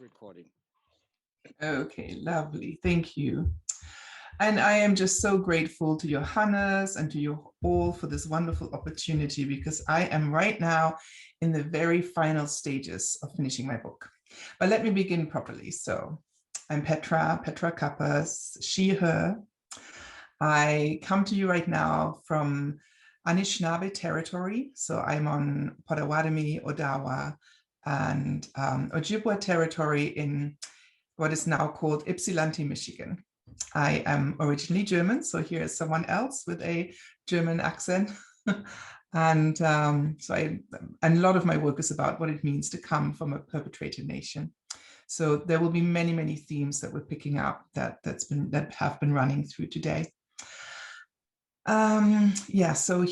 recording. Okay, lovely. Thank you. And I am just so grateful to Johannes and to you all for this wonderful opportunity, because I am right now in the very final stages of finishing my book. But let me begin properly. So I'm Petra Kappas, she, her. I come to you right now from Anishinaabe territory. So I'm on Potawatomi, Odawa, and Ojibwa territory in what is now called Ypsilanti, Michigan. I am originally German, so here is someone else with a German accent. And and a lot of my work is about what it means to come from a perpetrator nation. So there will be many, many themes that we're picking up that have been running through today. Yeah, so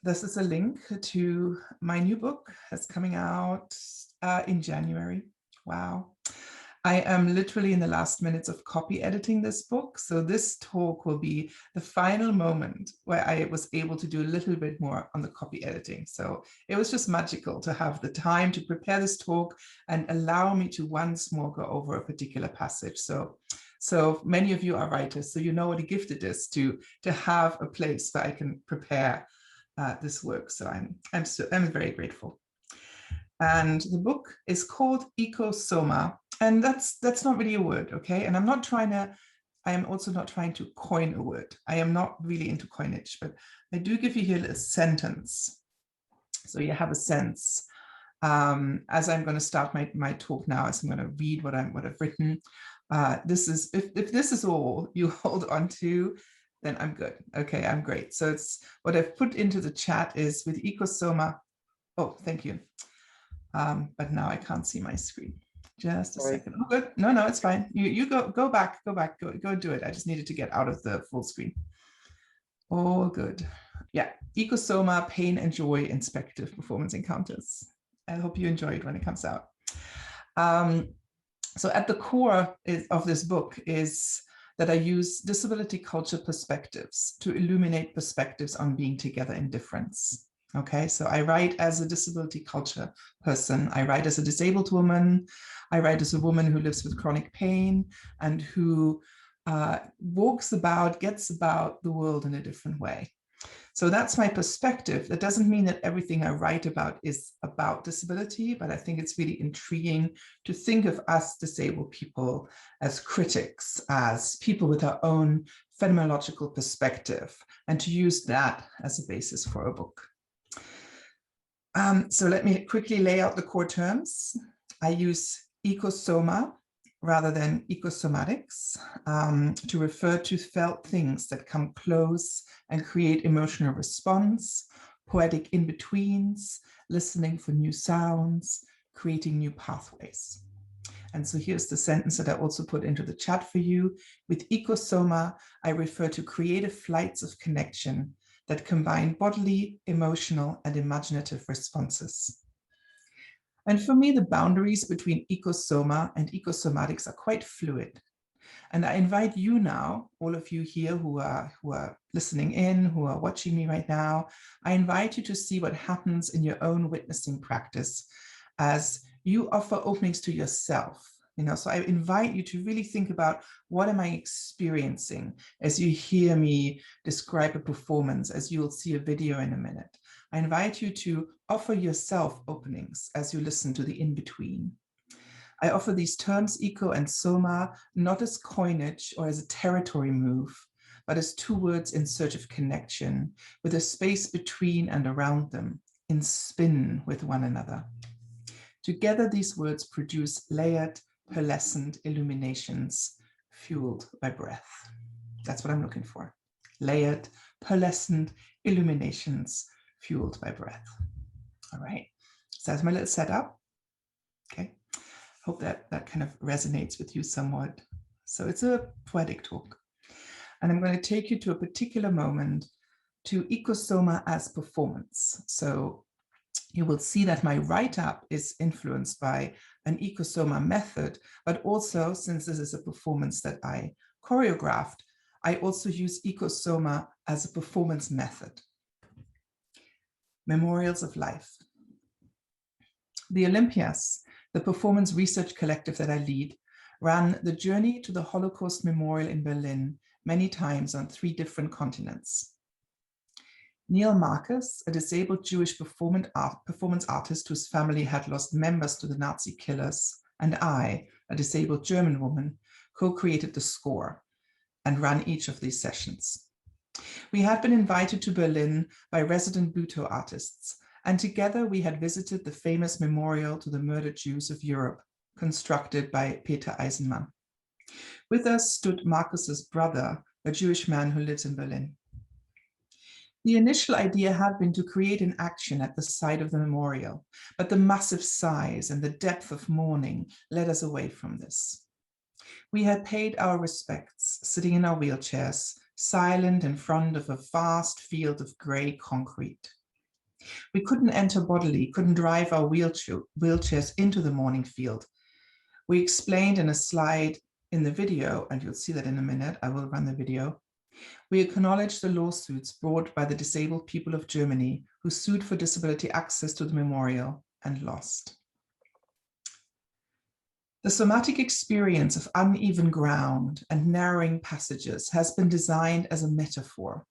this is a link to my new book that's coming out in January. Wow. I am literally in the last minutes of copy editing this book. So this talk will be the final moment where I was able to do a little bit more on the copy editing. So it was just magical to have the time to prepare this talk and allow me to once more go over a particular passage. So many of you are writers, so you know what a gift it is to have a place where I can prepare this work. So I'm very grateful. And the book is called Ecosoma, and that's not really a word, okay? And I am also not trying to coin a word. I am not really into coinage, but I do give you here a sentence, so you have a sense. As I'm going to start my talk now, as I'm going to read what I've written. This is if this is all you hold on to, then I'm good. Okay, I'm great. So it's what I've put into the chat is with Ecosoma. Oh, thank you. But now I can't see my screen. Just a second. Oh, good. No, it's fine. You go back, go do it. I just needed to get out of the full screen. All good. Yeah, Ecosoma, pain and joy in speculative performance encounters. I hope you enjoy it when it comes out. So at the core of this book is that I use disability culture perspectives to illuminate perspectives on being together in difference. Okay, so I write as a disability culture person. I write as a disabled woman. I write as a woman who lives with chronic pain and who gets about the world in a different way. So that's my perspective. That doesn't mean that everything I write about is about disability, but I think it's really intriguing to think of us disabled people as critics, as people with our own phenomenological perspective, and to use that as a basis for a book. So let me quickly lay out the core terms. I use ecosoma rather than ecosomatics to refer to felt things that come close and create emotional response, poetic in-betweens, listening for new sounds, creating new pathways. And so here's the sentence that I also put into the chat for you. With ecosoma, I refer to creative flights of connection that combine bodily, emotional, and imaginative responses. And for me, the boundaries between ecosoma and ecosomatics are quite fluid. And I invite you now, all of you here who are listening in, who are watching me right now, I invite you to see what happens in your own witnessing practice as you offer openings to yourself. So I invite you to really think about, what am I experiencing as you hear me describe a performance, as you'll see a video in a minute. I invite you to offer yourself openings as you listen to the in-between. I offer these terms, eco and soma, not as coinage or as a territory move, but as two words in search of connection, with a space between and around them, in spin with one another. Together, these words produce layered, pearlescent illuminations fueled by breath. That's what I'm looking for. Layered, pearlescent illuminations fueled by breath. All right, so that's my little setup. Okay, hope that kind of resonates with you somewhat. So it's a poetic talk. And I'm going to take you to a particular moment, to ecosoma as performance. So you will see that my write-up is influenced by an ecosoma method, but also, since this is a performance that I choreographed, I also use ecosoma as a performance method. Memorials of life. The Olympias the performance research collective that I lead, ran the Journey to the Holocaust Memorial in Berlin many times on 3 different continents. Neil Marcus, a disabled Jewish performance artist whose family had lost members to the Nazi killers, and I, a disabled German woman, co-created the score and ran each of these sessions. We had been invited to Berlin by resident Butoh artists, and together we had visited the famous memorial to the murdered Jews of Europe, constructed by Peter Eisenman. With us stood Marcus's brother, a Jewish man who lives in Berlin. The initial idea had been to create an action at the site of the memorial, but the massive size and the depth of mourning led us away from this. We had paid our respects, sitting in our wheelchairs, silent in front of a vast field of grey concrete. We couldn't enter bodily, couldn't drive our wheelchairs into the mourning field. We explained in a slide in the video, and you'll see that in a minute, I will run the video. We acknowledged the lawsuits brought by the disabled people of Germany who sued for disability access to the memorial and lost. The somatic experience of uneven ground and narrowing passages has been designed as a metaphor.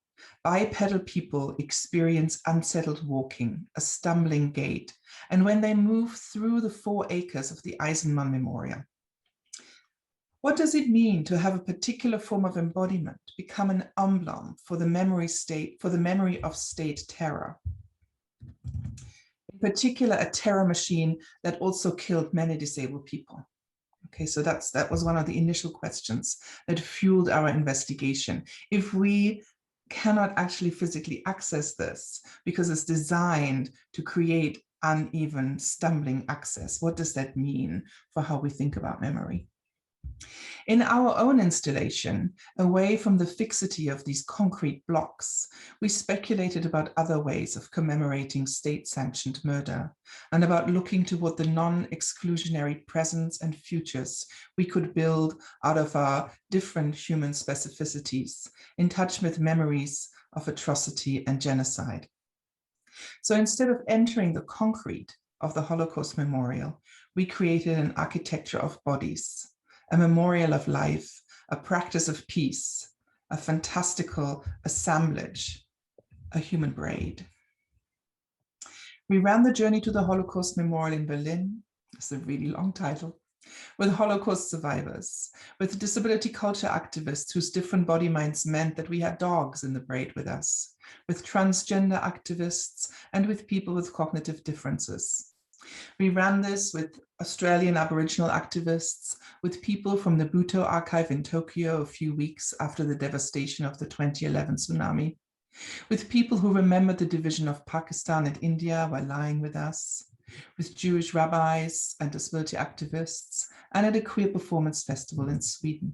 Bipedal people experience unsettled walking, a stumbling gait, and when they move through the 4 acres of the Eisenman Memorial. What does it mean to have a particular form of embodiment become an emblem for the memory of state terror? In particular, a terror machine that also killed many disabled people. Okay, so that was one of the initial questions that fueled our investigation. If we cannot actually physically access this because it's designed to create uneven, stumbling access, what does that mean for how we think about memory? In our own installation, away from the fixity of these concrete blocks, we speculated about other ways of commemorating state-sanctioned murder and about looking toward the non-exclusionary presents and futures we could build out of our different human specificities, in touch with memories of atrocity and genocide. So instead of entering the concrete of the Holocaust Memorial, we created an architecture of bodies, a memorial of life, a practice of peace, a fantastical assemblage, a human braid. We ran the Journey to the Holocaust Memorial in Berlin, it's a really long title, with Holocaust survivors, with disability culture activists whose different body minds meant that we had dogs in the braid with us, with transgender activists, and with people with cognitive differences. We ran this with Australian Aboriginal activists, with people from the Butoh archive in Tokyo a few weeks after the devastation of the 2011 tsunami, with people who remembered the division of Pakistan and India while lying with us, with Jewish rabbis and disability activists, and at a queer performance festival in Sweden.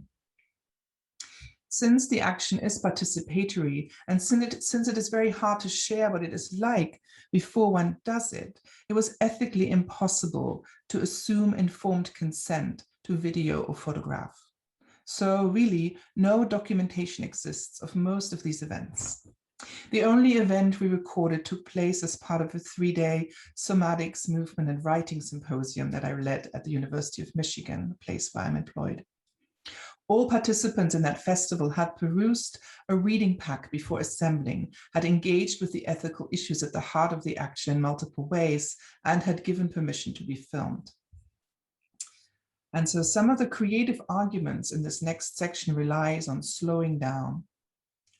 Since the action is participatory, and since it is very hard to share what it is like before one does it, it was ethically impossible to assume informed consent to video or photograph. So really, no documentation exists of most of these events. The only event we recorded took place as part of a 3-day somatics, movement and writing symposium that I led at the University of Michigan, the place where I'm employed. All participants in that festival had perused a reading pack before assembling, had engaged with the ethical issues at the heart of the action in multiple ways, and had given permission to be filmed. And so some of the creative arguments in this next section relies on slowing down,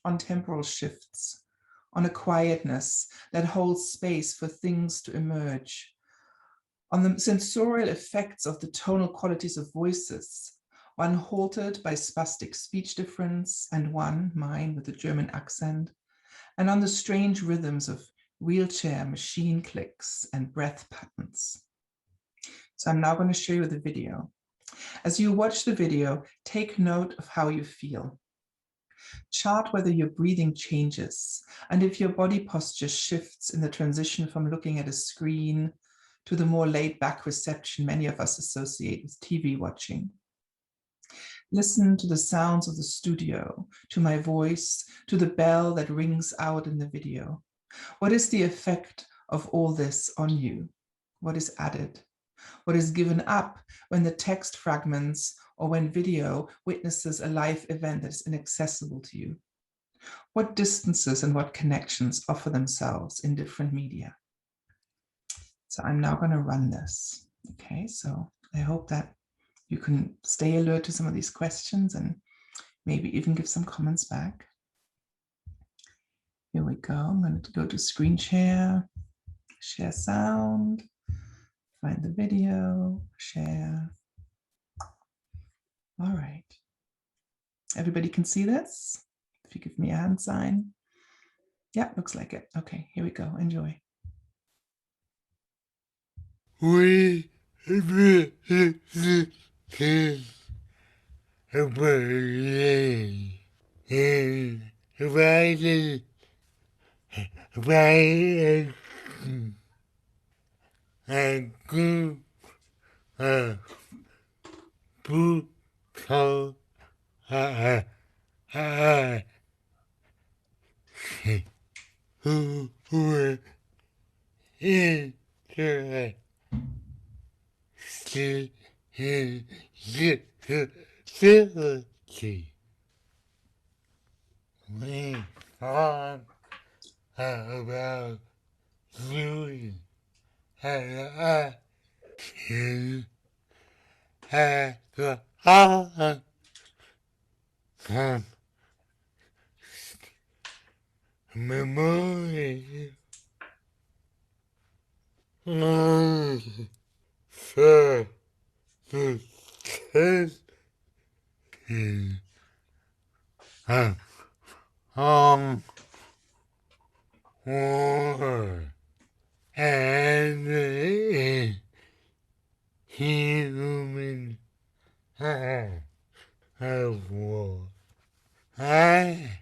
on temporal shifts, on a quietness that holds space for things to emerge, on the sensorial effects of the tonal qualities of voices, one halted by spastic speech difference and one, mine, with a German accent, and on the strange rhythms of wheelchair machine clicks and breath patterns. So I'm now going to show you the video. As you watch the video, take note of how you feel. Chart whether your breathing changes and if your body posture shifts in the transition from looking at a screen to the more laid-back reception many of us associate with TV watching. Listen to the sounds of the studio, to my voice, to the bell that rings out in the video. What is the effect of all this on you? What is added? What is given up when the text fragments or when video witnesses a live event that is inaccessible to you? What distances and what connections offer themselves in different media? So I'm now going to run this. Okay, so I hope that you can stay alert to some of these questions and maybe even give some comments back. Here we go. I'm going to go to screen share, share sound, find the video, share. All right. Everybody can see this? If you give me a hand sign. Yeah, looks like it. Okay, here we go. Enjoy. We thought about you and I memory for the test um war and human war. I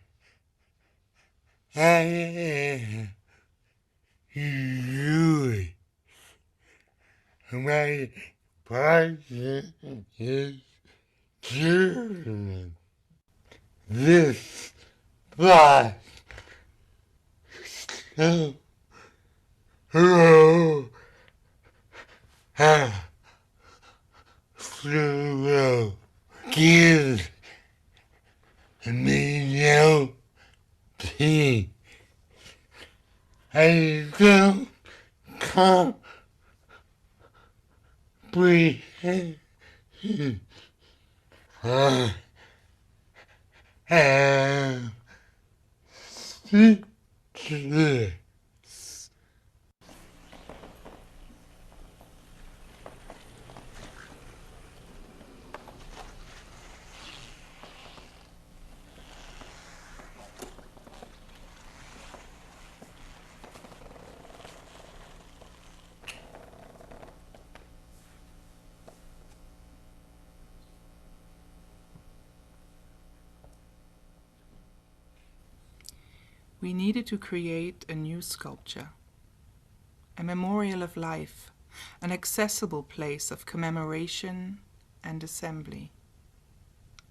you my partner is German. This bus so hello flew give me no peace. I don't comprehend. Am speechless. We needed to create a new sculpture, a memorial of life, an accessible place of commemoration and assembly,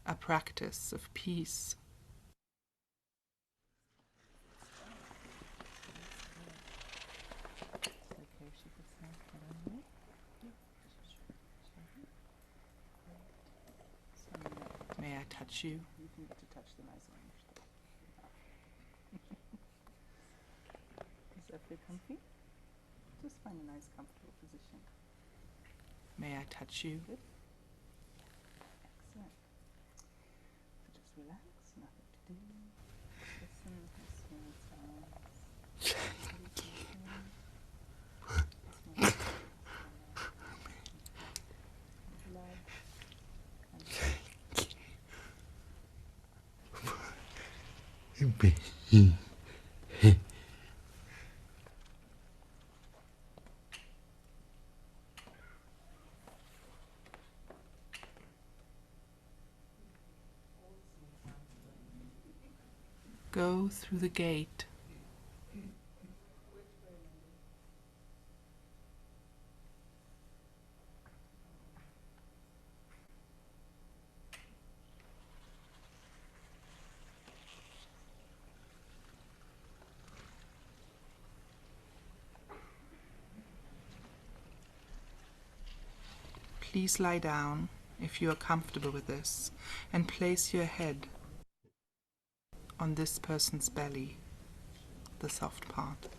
a practice of peace. May I touch you? You can get to touch the nice one. Does that feel comfy? Just find a nice, comfortable position. May I touch you? Good. Excellent. So just relax, nothing to do. Listen to smooth sounds. Go through the gate. Please lie down if you are comfortable with this and place your head on this person's belly, the soft part.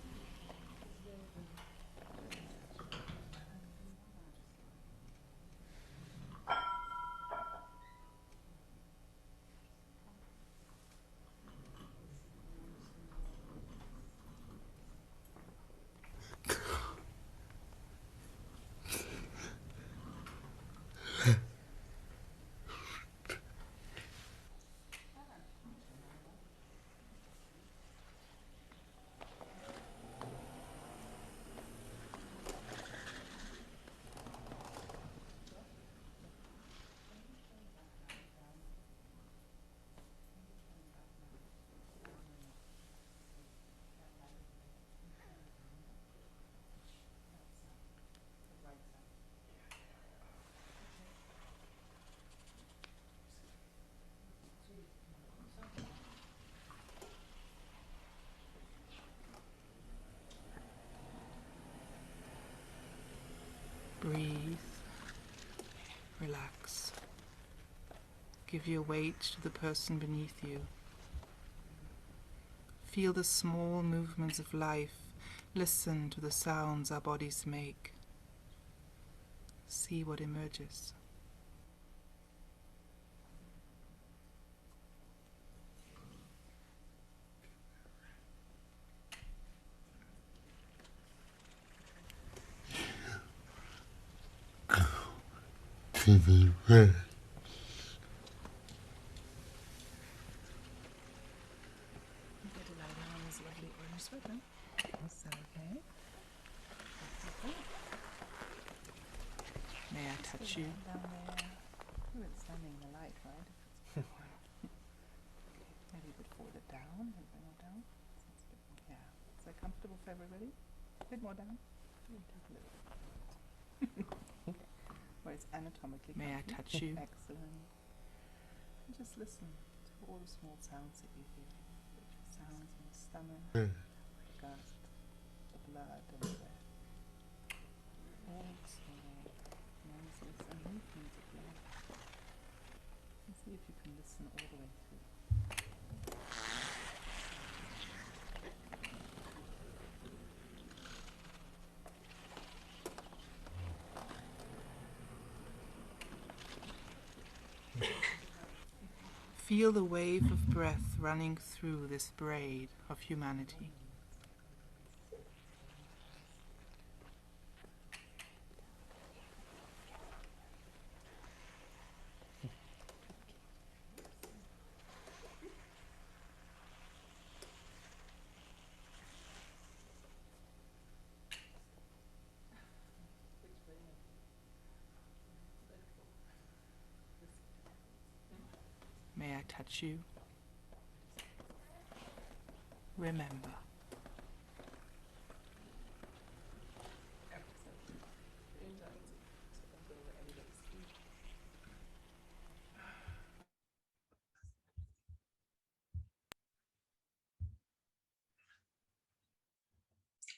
Breathe, relax. Give your weight to the person beneath you. Feel the small movements of life. Listen to the sounds our bodies make. See what emerges. To the right. May I touch you? Down there. Oh, it's standing in the light, right? Maybe a bit further down, a bit more down. Yeah. Is that comfortable for everybody? A bit more down? A little. Where it's anatomically May I touch you? Excellent. And just listen to all the small sounds that you hear. The sounds in the stomach, the gut, the blood, and the all small noises and movements of life. And see if you can listen all the way through. Feel the wave of breath running through this braid of humanity. May I touch you? Remember.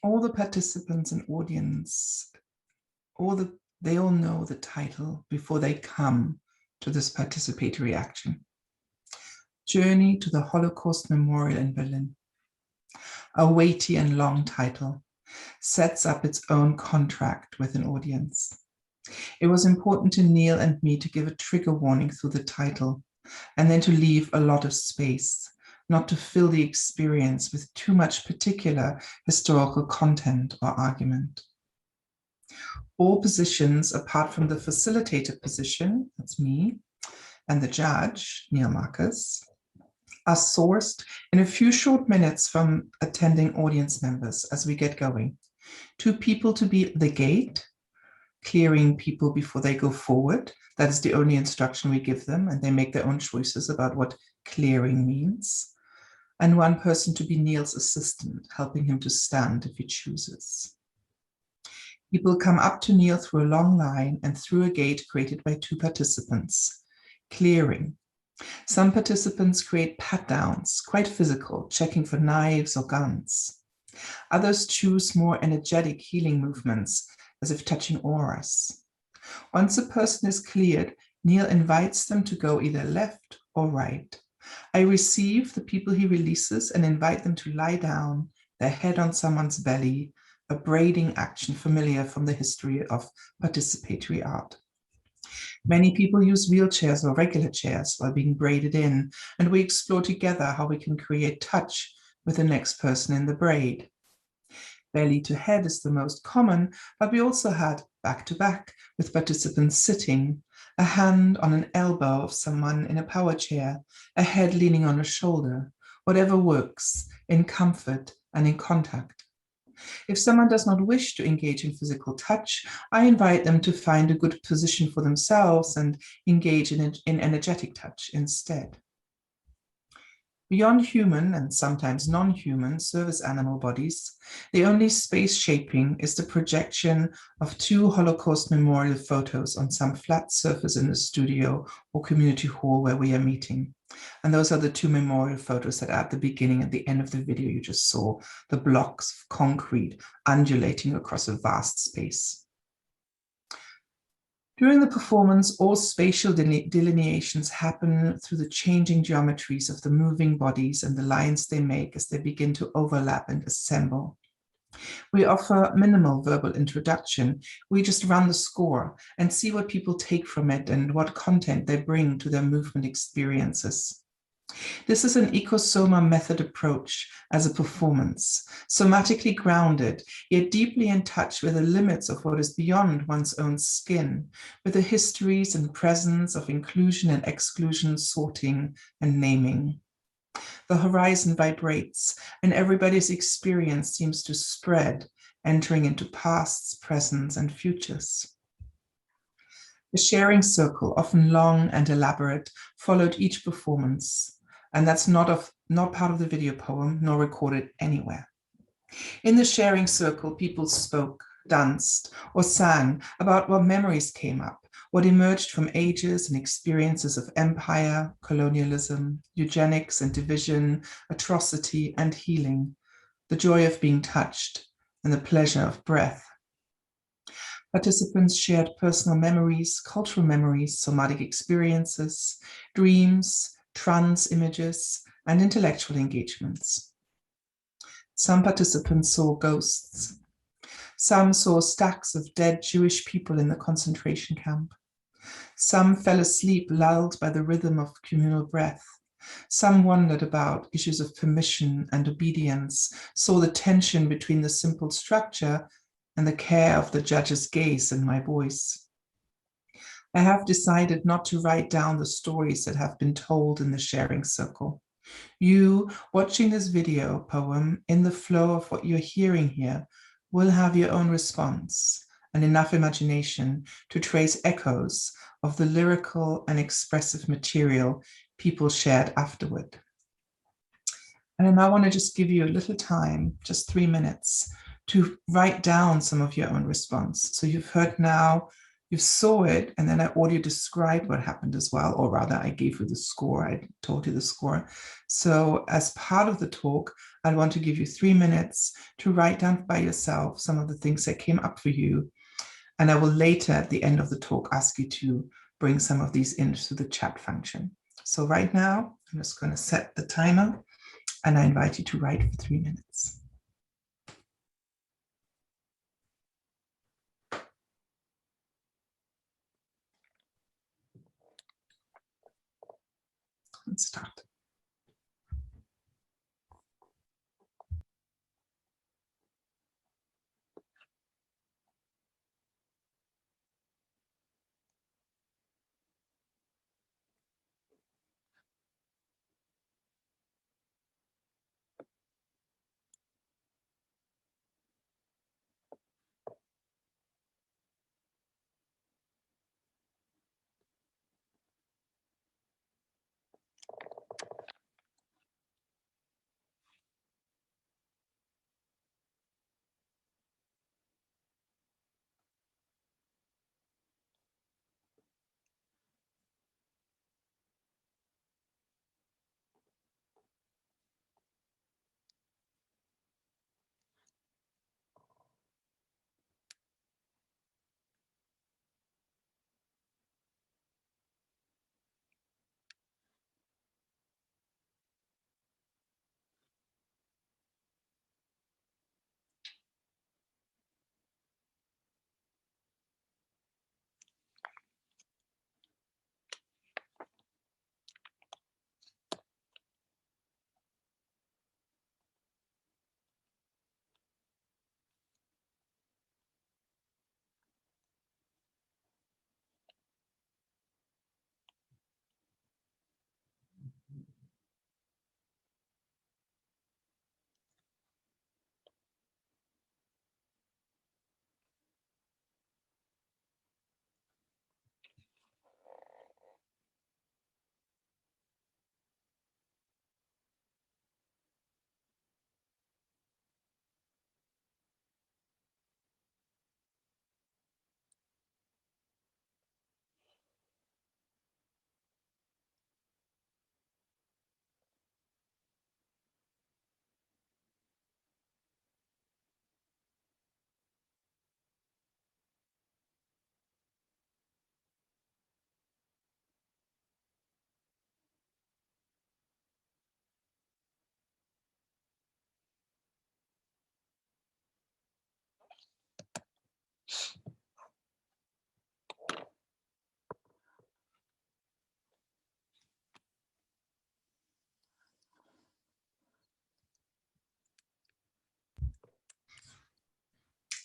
All the participants and audience, they all know the title before they come to this participatory action. Journey to the Holocaust Memorial in Berlin. A weighty and long title sets up its own contract with an audience. It was important to Neil and me to give a trigger warning through the title and then to leave a lot of space, not to fill the experience with too much particular historical content or argument. All positions, apart from the facilitator position, that's me, and the judge, Neil Marcus, are sourced in a few short minutes from attending audience members as we get going. 2 people to be the gate, clearing people before they go forward. That is the only instruction we give them, and they make their own choices about what clearing means. And 1 person to be Neil's assistant, helping him to stand if he chooses. People come up to Neil through a long line and through a gate created by 2 participants. Clearing. Some participants create pat-downs, quite physical, checking for knives or guns. Others choose more energetic healing movements, as if touching auras. Once a person is cleared, Neil invites them to go either left or right. I receive the people he releases and invite them to lie down, their head on someone's belly, a braiding action familiar from the history of participatory art. Many people use wheelchairs or regular chairs while being braided in, and we explore together how we can create touch with the next person in the braid. Belly to head is the most common, but we also had back to back with participants sitting, a hand on an elbow of someone in a power chair, a head leaning on a shoulder, whatever works, in comfort and in contact. If someone does not wish to engage in physical touch, I invite them to find a good position for themselves and engage in energetic touch instead. Beyond human and sometimes non-human service animal bodies, the only space shaping is the projection of 2 Holocaust memorial photos on some flat surface in the studio or community hall where we are meeting. And those are the 2 memorial photos that are at the beginning and the end of the video you just saw, the blocks of concrete undulating across a vast space. During the performance, all spatial delineations happen through the changing geometries of the moving bodies and the lines they make as they begin to overlap and assemble. We offer minimal verbal introduction. We just run the score and see what people take from it and what content they bring to their movement experiences. This is an ecosoma method approach as a performance, somatically grounded, yet deeply in touch with the limits of what is beyond one's own skin, with the histories and presence of inclusion and exclusion, sorting and naming. The horizon vibrates, and everybody's experience seems to spread, entering into pasts, presents, and futures. The sharing circle, often long and elaborate, followed each performance. And that's not part of the video poem, nor recorded anywhere. In the sharing circle, people spoke, danced, or sang about what memories came up, what emerged from ages and experiences of empire, colonialism, eugenics and division, atrocity and healing, the joy of being touched, and the pleasure of breath. Participants shared personal memories, cultural memories, somatic experiences, dreams, trance images, and intellectual engagements. Some participants saw ghosts. Some saw stacks of dead Jewish people in the concentration camp. Some fell asleep, lulled by the rhythm of communal breath. Some wondered about issues of permission and obedience, saw the tension between the simple structure and the care of the judge's gaze and my voice. I have decided not to write down the stories that have been told in the sharing circle. You, watching this video poem, in the flow of what you're hearing here, will have your own response and enough imagination to trace echoes of the lyrical and expressive material people shared afterward. And I want to just give you a little time, just 3 minutes, to write down some of your own response. So you've heard now, you saw it, and then I audio described what happened as well, or rather I gave you the score, I told you the score. So as part of the talk, I want to give you 3 minutes to write down by yourself some of the things that came up for you. And I will later at the end of the talk ask you to bring some of these into the chat function. So right now, I'm just going to set the timer and I invite you to write for 3 minutes. Let's start.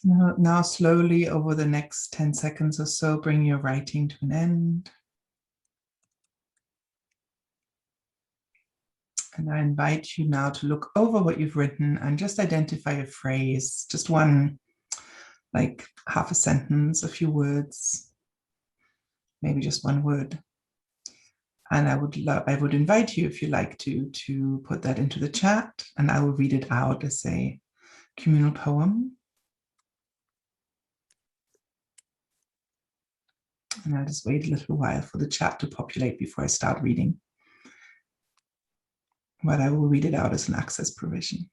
Now slowly over the next 10 seconds or so, bring your writing to an end. And I invite you now to look over what you've written and just identify a phrase, just one, like half a sentence, a few words, maybe just one word. And I would invite you, if you like to put that into the chat, and I will read it out as a communal poem. And I'll just wait a little while for the chat to populate before I start reading. But I will read it out as an access provision.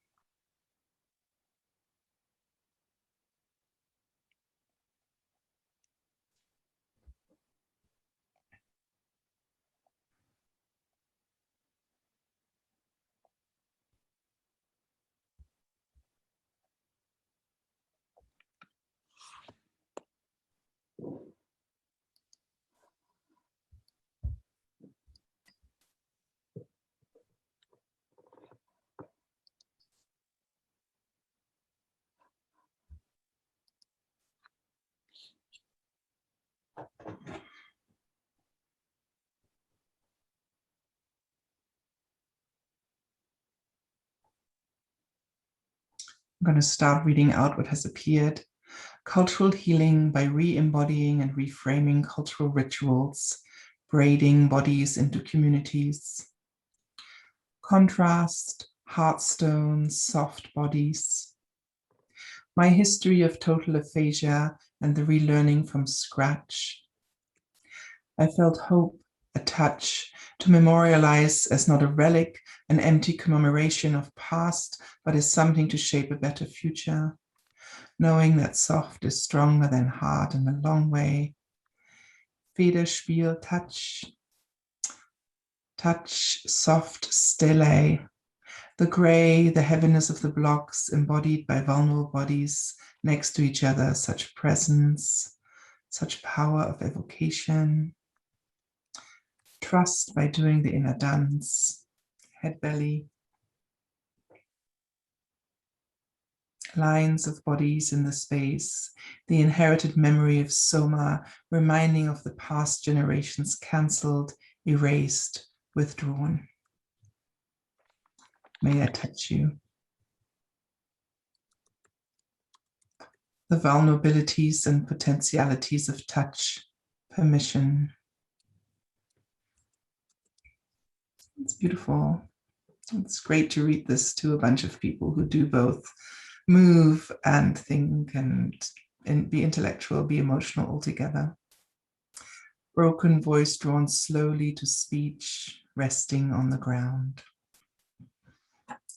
I'm going to start reading out what has appeared. Cultural healing by re-embodying and reframing cultural rituals, braiding bodies into communities. Contrast, heartstones, soft bodies. My history of total aphasia and the relearning from scratch. I felt hope, a touch, to memorialize as not a relic, an empty commemoration of past, but as something to shape a better future. Knowing that soft is stronger than hard in a long way. Federspiel, touch, touch, soft stele. The gray, the heaviness of the blocks embodied by vulnerable bodies next to each other, such presence, such power of evocation. Trust by doing the inner dance, head belly. Lines of bodies in the space, the inherited memory of soma, reminding of the past generations cancelled, erased, withdrawn. May I touch you? The vulnerabilities and potentialities of touch, permission. It's beautiful. It's great to read this to a bunch of people who do both move and think and be intellectual, be emotional all together. Broken voice drawn slowly to speech, resting on the ground.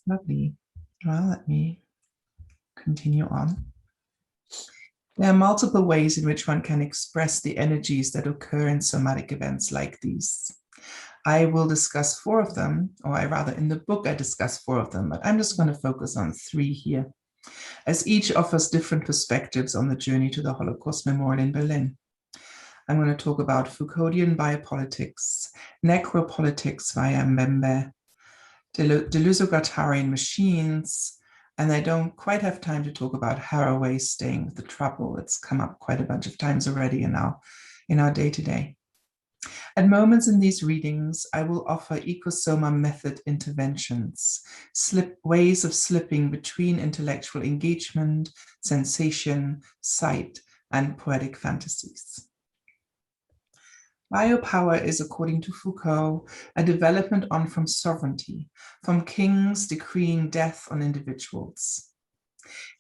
Lovely. Well, let me continue on. There are multiple ways in which one can express the energies that occur in somatic events like these. I will discuss 4 of them, or rather in the book I discuss 4 of them, but I'm just going to focus on 3 here, as each offers different perspectives on the journey to the Holocaust Memorial in Berlin. I'm going to talk about Foucauldian biopolitics, necropolitics via Mbembe, Deleuze-Guattarian machines, and I don't quite have time to talk about Haraway staying with the trouble. It's come up quite a bunch of times already in our day-to-day. At moments in these readings, I will offer ecosoma method interventions, ways of slipping between intellectual engagement, sensation, sight, and poetic fantasies. Biopower is, according to Foucault, a development on from sovereignty, from kings decreeing death on individuals.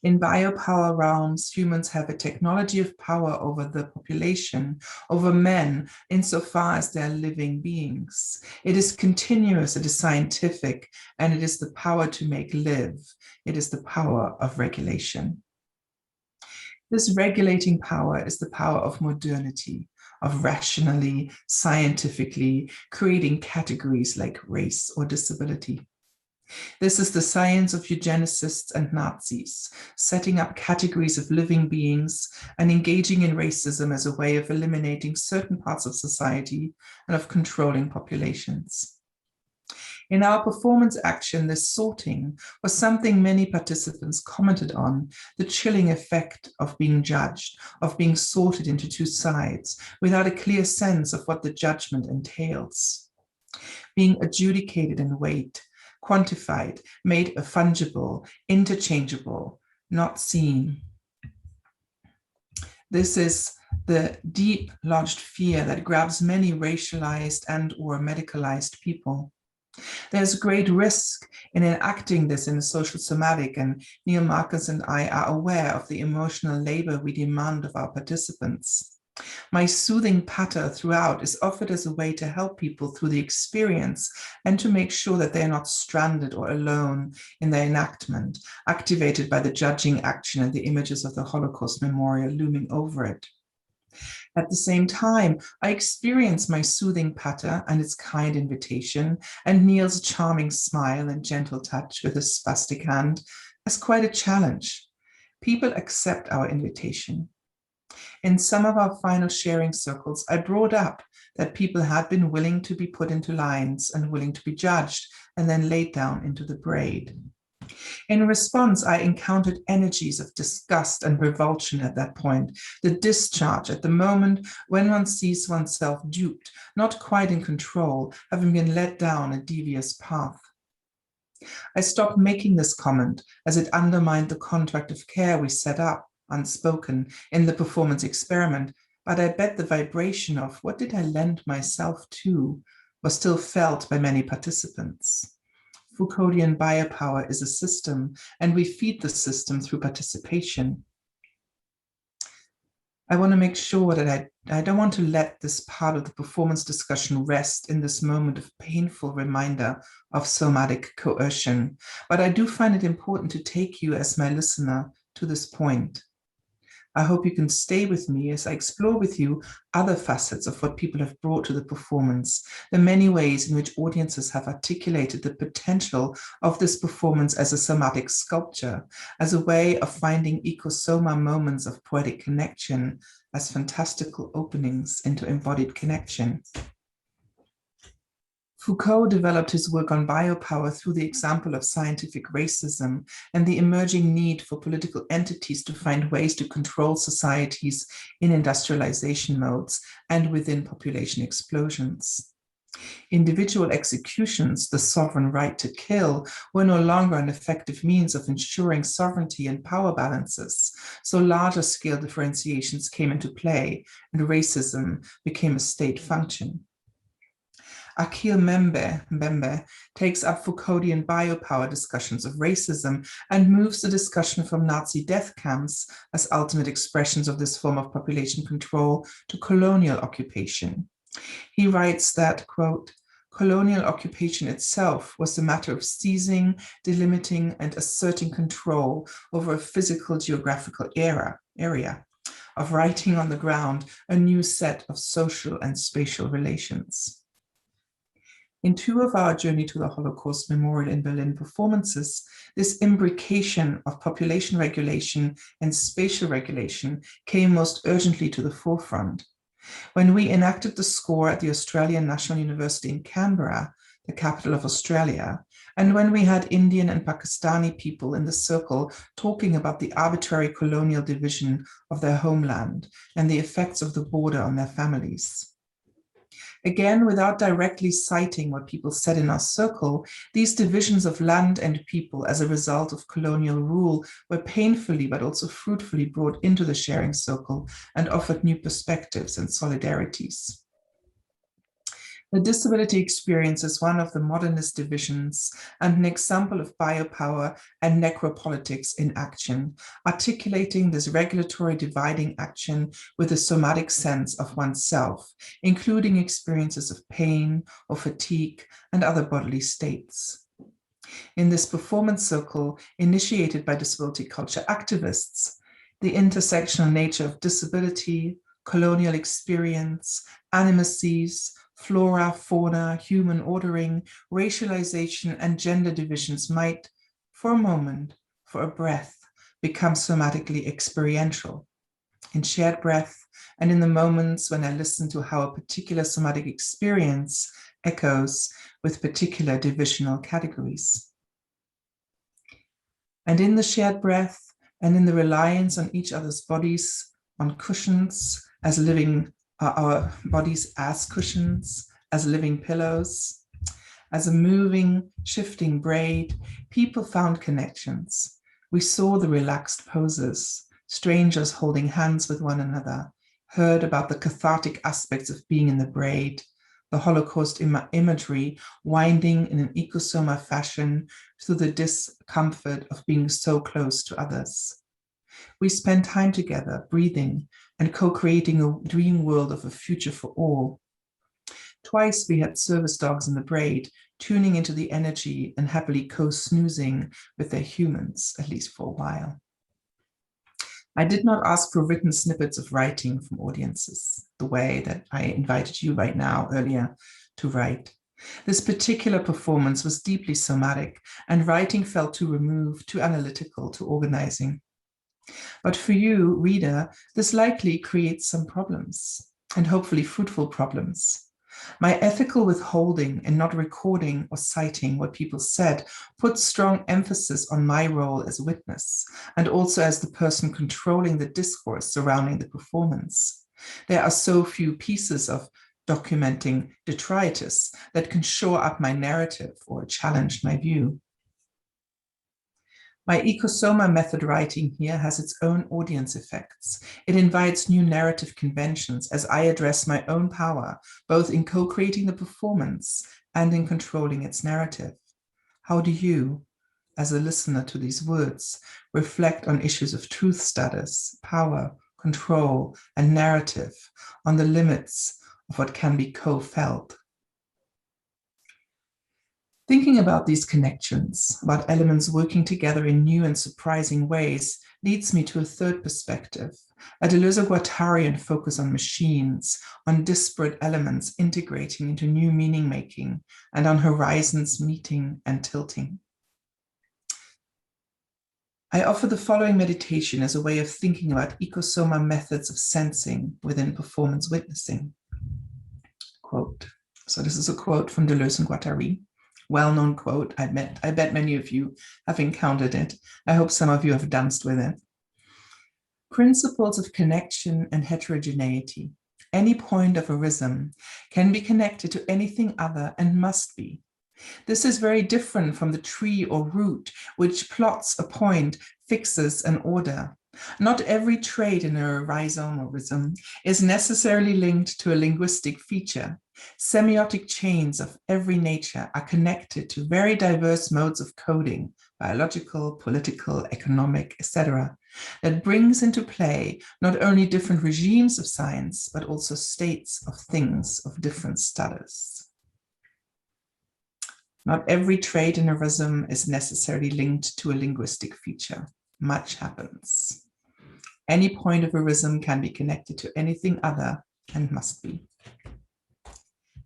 In biopower realms, humans have a technology of power over the population, over men, insofar as they are living beings. It is continuous, it is scientific, and it is the power to make live. It is the power of regulation. This regulating power is the power of modernity, of rationally, scientifically creating categories like race or disability. This is the science of eugenicists and Nazis, setting up categories of living beings and engaging in racism as a way of eliminating certain parts of society and of controlling populations. In our performance action, this sorting was something many participants commented on, the chilling effect of being judged, of being sorted into two sides, without a clear sense of what the judgment entails. Being adjudicated in weight, quantified, made fungible, interchangeable, not seen. This is the deep lodged fear that grabs many racialized and or medicalized people. There's great risk in enacting this in a social somatic, and Neil Marcus and I are aware of the emotional labor we demand of our participants. My soothing patter throughout is offered as a way to help people through the experience and to make sure that they're not stranded or alone in their enactment, activated by the judging action and the images of the Holocaust memorial looming over it. At the same time, I experience my soothing patter and its kind invitation and Neil's charming smile and gentle touch with his spastic hand as quite a challenge. People accept our invitation. In some of our final sharing circles, I brought up that people had been willing to be put into lines and willing to be judged and then laid down into the braid. In response, I encountered energies of disgust and revulsion at that point, the discharge at the moment when one sees oneself duped, not quite in control, having been led down a devious path. I stopped making this comment as it undermined the contract of care we set up, unspoken, in the performance experiment, but I bet the vibration of what did I lend myself to was still felt by many participants. Foucauldian biopower is a system, and we feed the system through participation. I want to make sure that I don't want to let this part of the performance discussion rest in this moment of painful reminder of somatic coercion, but I do find it important to take you as my listener to this point. I hope you can stay with me as I explore with you other facets of what people have brought to the performance, the many ways in which audiences have articulated the potential of this performance as a somatic sculpture, as a way of finding ecosoma moments of poetic connection, as fantastical openings into embodied connection. Foucault developed his work on biopower through the example of scientific racism and the emerging need for political entities to find ways to control societies in industrialization modes and within population explosions. Individual executions, the sovereign right to kill, were no longer an effective means of ensuring sovereignty and power balances, so larger scale differentiations came into play and racism became a state function. Akhil Mbembe takes up Foucauldian biopower discussions of racism and moves the discussion from Nazi death camps as ultimate expressions of this form of population control to colonial occupation. He writes that, quote, colonial occupation itself was a matter of seizing, delimiting, and asserting control over a physical geographical area, of writing on the ground a new set of social and spatial relations. In two of our Journey to the Holocaust Memorial in Berlin performances, this imbrication of population regulation and spatial regulation came most urgently to the forefront. When we enacted the score at the Australian National University in Canberra, the capital of Australia, and when we had Indian and Pakistani people in the circle talking about the arbitrary colonial division of their homeland and the effects of the border on their families. Again, without directly citing what people said in our circle, these divisions of land and people as a result of colonial rule were painfully but also fruitfully brought into the sharing circle and offered new perspectives and solidarities. The disability experience is one of the modernist divisions and an example of biopower and necropolitics in action, articulating this regulatory dividing action with a somatic sense of oneself, including experiences of pain or fatigue and other bodily states. In this performance circle, initiated by disability culture activists, the intersectional nature of disability, colonial experience, animacies, flora, fauna, human ordering, racialization, and gender divisions might, for a moment, for a breath, become somatically experiential. In shared breath, and in the moments when I listen to how a particular somatic experience echoes, with particular divisional categories. And in the shared breath and in the reliance on each other's bodies, on cushions, as living, our bodies as cushions, as living pillows, as a moving, shifting braid, people found connections. We saw the relaxed poses, strangers holding hands with one another, heard about the cathartic aspects of being in the braid, the Holocaust imagery winding in an ecosoma fashion through the discomfort of being so close to others. We spent time together, breathing and co-creating a dream world of a future for all. Twice we had service dogs in the braid, tuning into the energy and happily co-snoozing with their humans, at least for a while. I did not ask for written snippets of writing from audiences, the way that I invited you right now earlier to write. This particular performance was deeply somatic, and writing felt too removed, too analytical, too organizing. But for you, reader, this likely creates some problems, and hopefully fruitful problems. My ethical withholding and not recording or citing what people said puts strong emphasis on my role as witness and also as the person controlling the discourse surrounding the performance. There are so few pieces of documenting detritus that can shore up my narrative or challenge my view. My ecosoma method writing here has its own audience effects. It invites new narrative conventions as I address my own power, both in co-creating the performance and in controlling its narrative. How do you, as a listener to these words, reflect on issues of truth status, power, control, and narrative, on the limits of what can be co-felt? Thinking about these connections, about elements working together in new and surprising ways, leads me to a third perspective, a Deleuze-Guattarian focus on machines, on disparate elements integrating into new meaning-making, and on horizons meeting and tilting. I offer the following meditation as a way of thinking about ecosoma methods of sensing within performance witnessing. Quote. So this is a quote from Deleuze and Guattari. Well-known quote, I bet many of you have encountered it. I hope some of you have danced with it. Principles of connection and heterogeneity. Any point of a rhythm can be connected to anything other and must be. This is very different from the tree or root, which plots a point, fixes an order. Not every trait in a rhizome or rhythm is necessarily linked to a linguistic feature. Semiotic chains of every nature are connected to very diverse modes of coding, biological, political, economic, etc., that brings into play not only different regimes of science, but also states of things of different status. Not every trait in a rhythm is necessarily linked to a linguistic feature. Much happens. Any point of a rhythm can be connected to anything other and must be.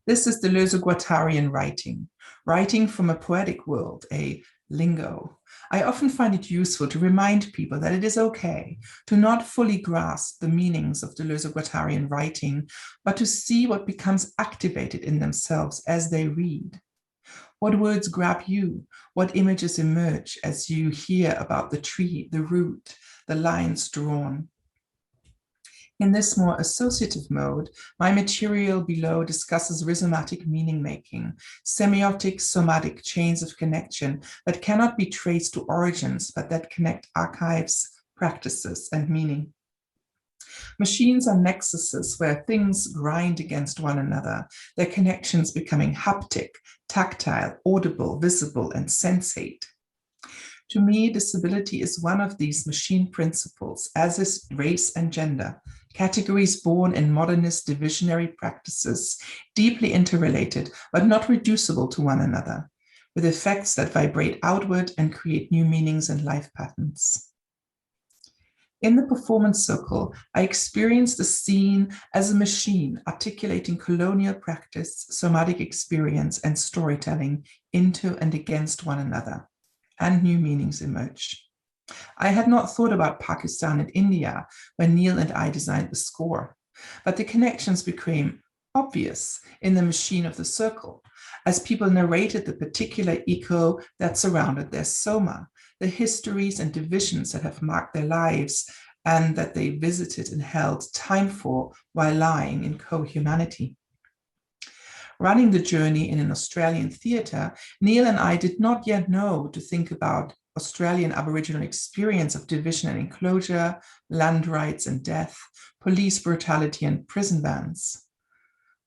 This is Deleuze-Guattarian writing, writing from a poetic world, a lingo. I often find it useful to remind people that it is okay to not fully grasp the meanings of Deleuze-Guattarian writing, but to see what becomes activated in themselves as they read. What words grab you? What images emerge as you hear about the tree, the root, the lines drawn? In this more associative mode, my material below discusses rhizomatic meaning-making, semiotic, somatic chains of connection that cannot be traced to origins, but that connect archives, practices, and meaning. Machines are nexuses where things grind against one another, their connections becoming haptic, tactile, audible, visible, and sensate. To me, disability is one of these machine principles, as is race and gender, categories born in modernist divisionary practices, deeply interrelated, but not reducible to one another, with effects that vibrate outward and create new meanings and life patterns. In the performance circle, I experienced the scene as a machine articulating colonial practice, somatic experience, and storytelling into and against one another, and new meanings emerge. I had not thought about Pakistan and India when Neil and I designed the score, but the connections became obvious in the machine of the circle, as people narrated the particular eco that surrounded their soma, the histories and divisions that have marked their lives and that they visited and held time for while lying in co-humanity. Running the journey in an Australian theatre, Neil and I did not yet know to think about Australian Aboriginal experience of division and enclosure, land rights and death, police brutality and prison bans.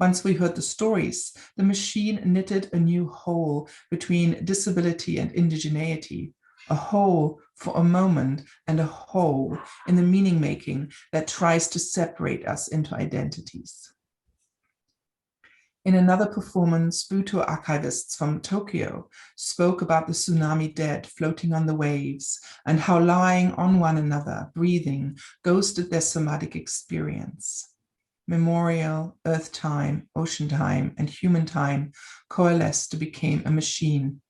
Once we heard the stories, the machine knitted a new whole between disability and indigeneity, a whole for a moment and a whole in the meaning making that tries to separate us into identities. In another performance, Bhutto archivists from Tokyo spoke about the tsunami dead floating on the waves and how lying on one another, breathing, ghosted their somatic experience. Memorial, earth time, ocean time, and human time coalesced to become a machine.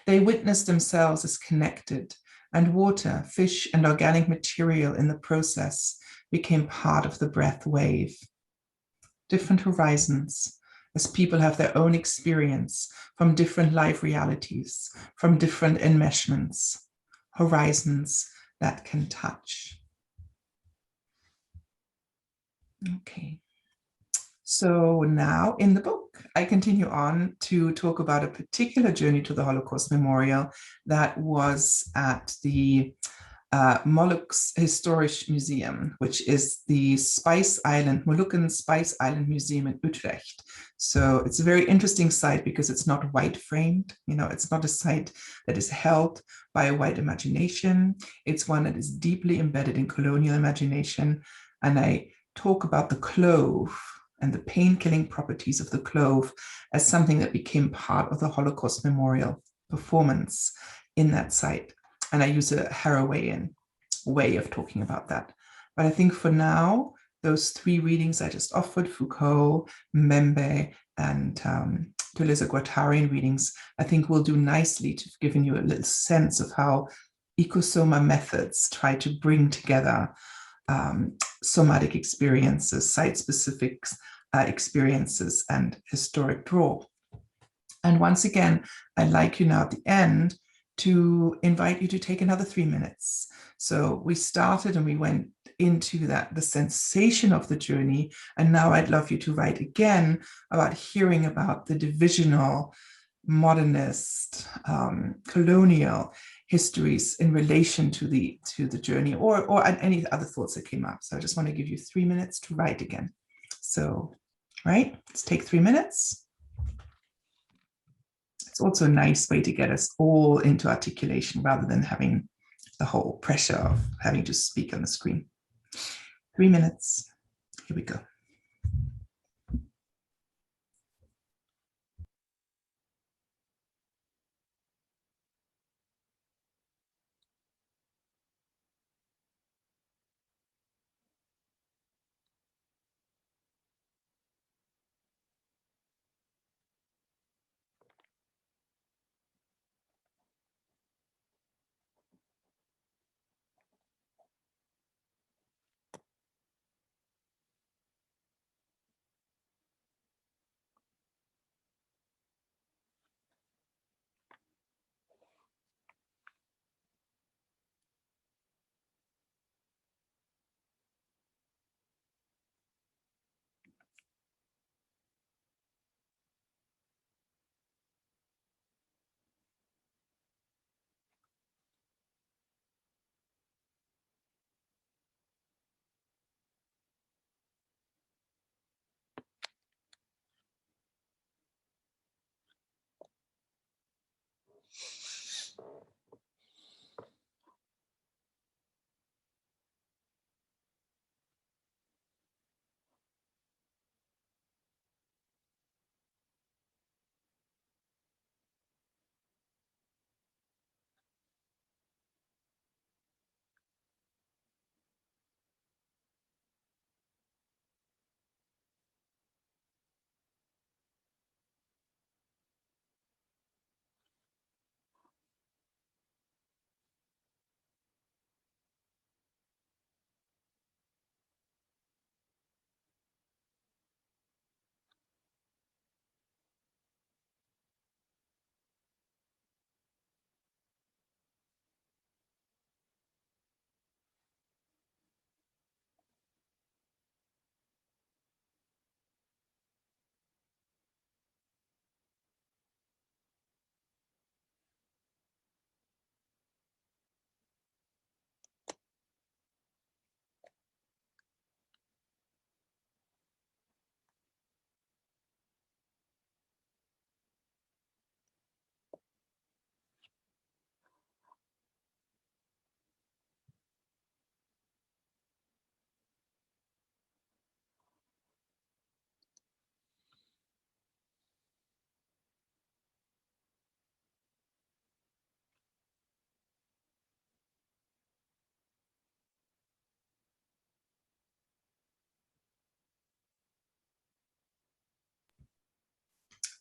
They witnessed themselves as connected, and water, fish, and organic material in the process became part of the breath wave. Different horizons, as people have their own experience from different life realities, from different enmeshments, horizons that can touch. Okay. So now in the book, I continue on to talk about a particular journey to the Holocaust Memorial that was at the Molucks Historisch Museum, which is the Moluccan Spice Island Museum in Utrecht. So it's a very interesting site because it's not white framed. You know, it's not a site that is held by a white imagination. It's one that is deeply embedded in colonial imagination. And I talk about the clove and the pain-killing properties of the clove as something that became part of the Holocaust Memorial performance in that site. And I use a Harawaiian way of talking about that. But I think for now, those three readings I just offered, Foucault, Mbembe, and Deleuze Guattarian readings, I think will do nicely to giving you a little sense of how ecosoma methods try to bring together somatic experiences, site-specific experiences, and historic draw. And once again, I'd like you now at the end to invite you to take another 3 minutes. So we started and we went into that, the sensation of the journey. And now I'd love you to write again about hearing about the divisional, modernist, colonial histories in relation to the journey or any other thoughts that came up. So I just want to give you 3 minutes to write again. So, right, let's take 3 minutes. It's also a nice way to get us all into articulation rather than having the whole pressure of having to speak on the screen. 3 minutes. Here we go.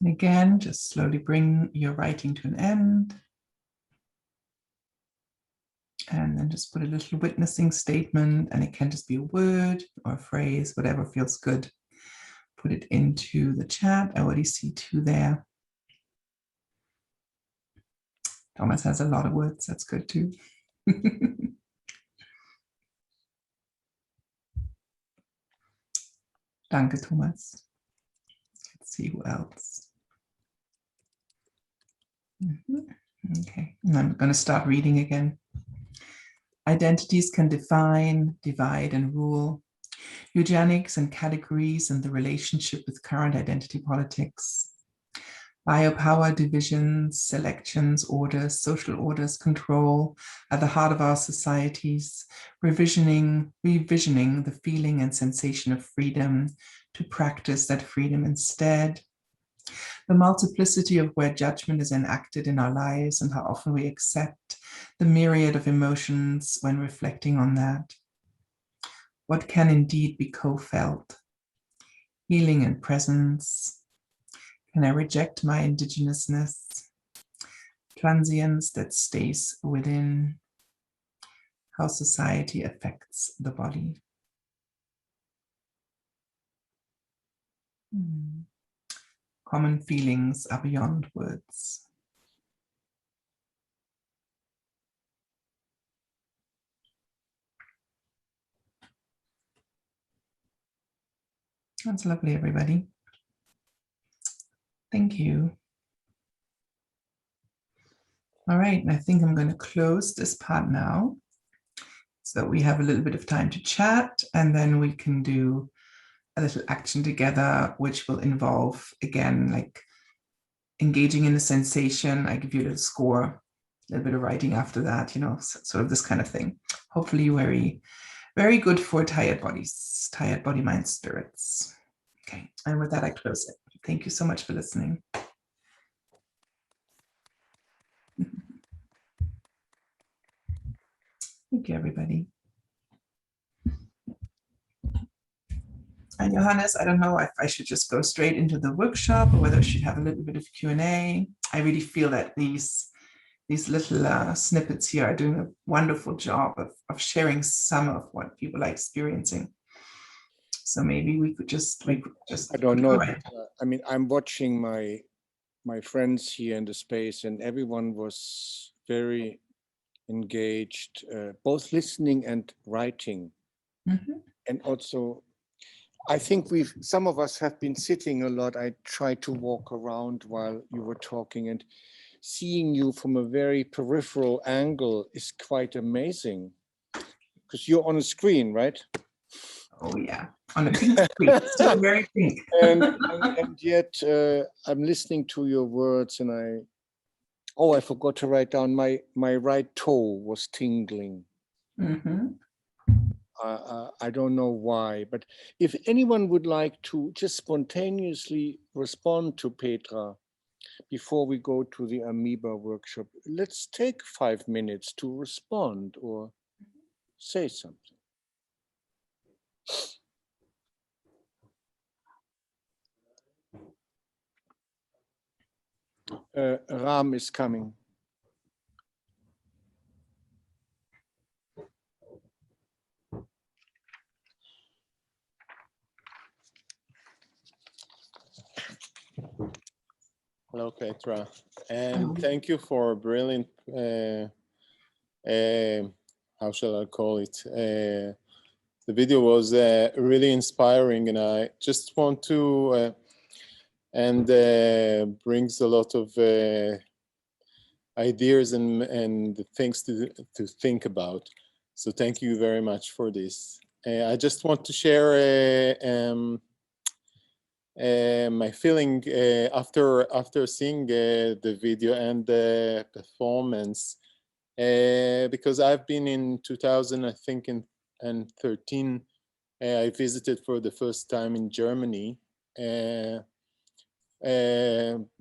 And again, just slowly bring your writing to an end. And then just put a little witnessing statement, and it can just be a word or a phrase, whatever feels good. Put it into the chat. I already see 2 there. Thomas has a lot of words. That's good too. Danke, Thomas. Let's see who else. Okay, and I'm going to start reading again. Identities can define, divide, and rule. Eugenics and categories and the relationship with current identity politics. Biopower, divisions, selections, orders, social orders, control at the heart of our societies, revisioning the feeling and sensation of freedom to practice that freedom instead. The multiplicity of where judgment is enacted in our lives and how often we accept the myriad of emotions when reflecting on that. What can indeed be co-felt? Healing and presence. Can I reject my indigenousness? Transience that stays within. How society affects the body. Common feelings are beyond words. That's lovely, everybody. Thank you. All right, and I think I'm going to close this part now so that we have a little bit of time to chat, and then we can do a little action together, which will involve, again, like engaging in a sensation. I give you a little score, a little bit of writing after that, you know, sort of this kind of thing. Hopefully very, very good for tired bodies, tired body, mind, spirits. Okay, and with that, I close it. Thank you so much for listening. Thank you, everybody. And Johannes, I don't know if I should just go straight into the workshop or whether I should have a little bit of Q&A. I really feel that these little snippets here are doing a wonderful job of sharing some of what people are experiencing. So maybe we could just I don't know. I mean, I'm watching my friends here in the space, and everyone was very engaged, both listening and writing. And also, I think some of us have been sitting a lot. I tried to walk around while you were talking, and seeing you from a very peripheral angle is quite amazing, because you're on a screen, right? Oh yeah, on a pink screen, still very pink. and yet I'm listening to your words, and I forgot to write down my right toe was tingling. I don't know why, but if anyone would like to just spontaneously respond to Petra before we go to the amoeba workshop, let's take 5 minutes to respond or say something. Ram is coming. Hello, Petra, and thank you for a brilliant, how shall I call it? The video was really inspiring, and I just want to, brings a lot of ideas and things to think about. So thank you very much for this. I just want to share my feeling after seeing the video and the performance, because I've been in 2000, I think, and 13, I visited for the first time in Germany,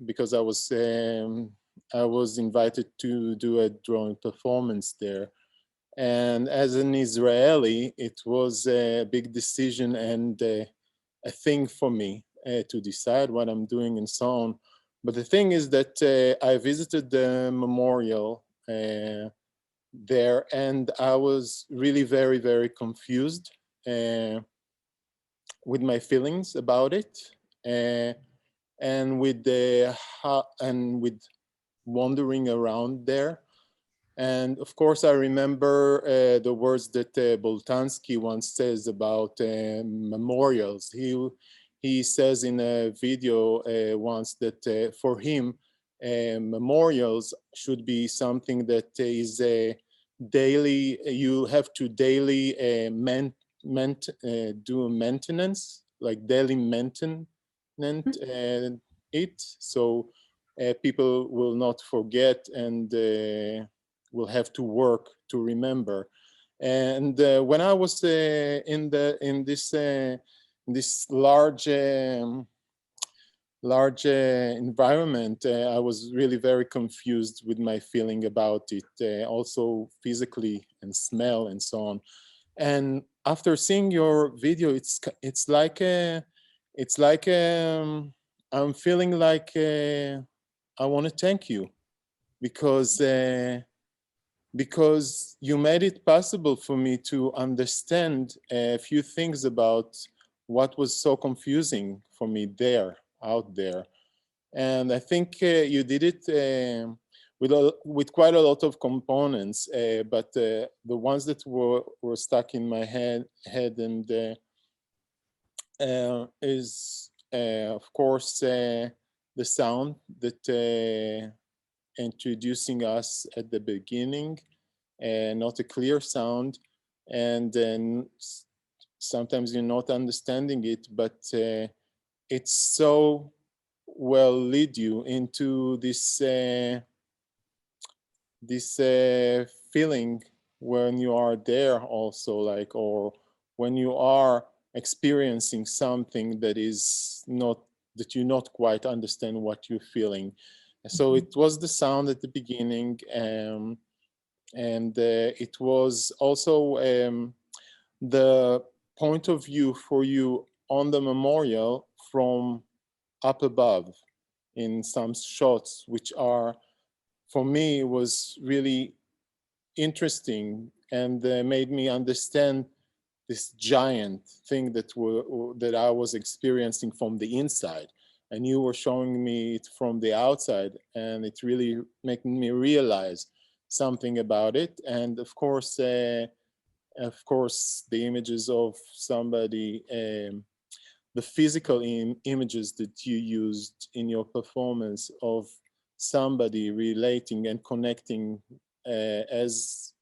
because I was invited to do a drawing performance there. And as an Israeli, it was a big decision and a thing for me to decide what I'm doing and so on. But the thing is that I visited the memorial there, and I was really very, very confused with my feelings about it, and with wandering around there. And of course, I remember the words that Boltanski once says about memorials. He says in a video once that for him, memorials should be something that is daily, you have to daily do maintenance, like daily maintenance it, so people will not forget and will have to work to remember. And when I was in this large environment, I was really very confused with my feeling about it, also physically and smell and so on. And after seeing your video, it's like I'm feeling like I want to thank you because you made it possible for me to understand a few things about what was so confusing for me out there. And I think you did it with quite a lot of components, but the ones that were stuck in my head and is of course the sound that introducing us at the beginning, not a clear sound, and then sometimes you're not understanding it, but it's so well lead you into this feeling when you are there also, like, or when you are experiencing something that is not, that you not quite understand what you're feeling. So it was the sound at the beginning, and it was also the point of view for you on the memorial from up above in some shots, which are, for me, was really interesting and made me understand this giant thing that I was experiencing from the inside. And you were showing me it from the outside, and it really made me realize something about it. And of course, the images of somebody, the physical images that you used in your performance of somebody relating and connecting as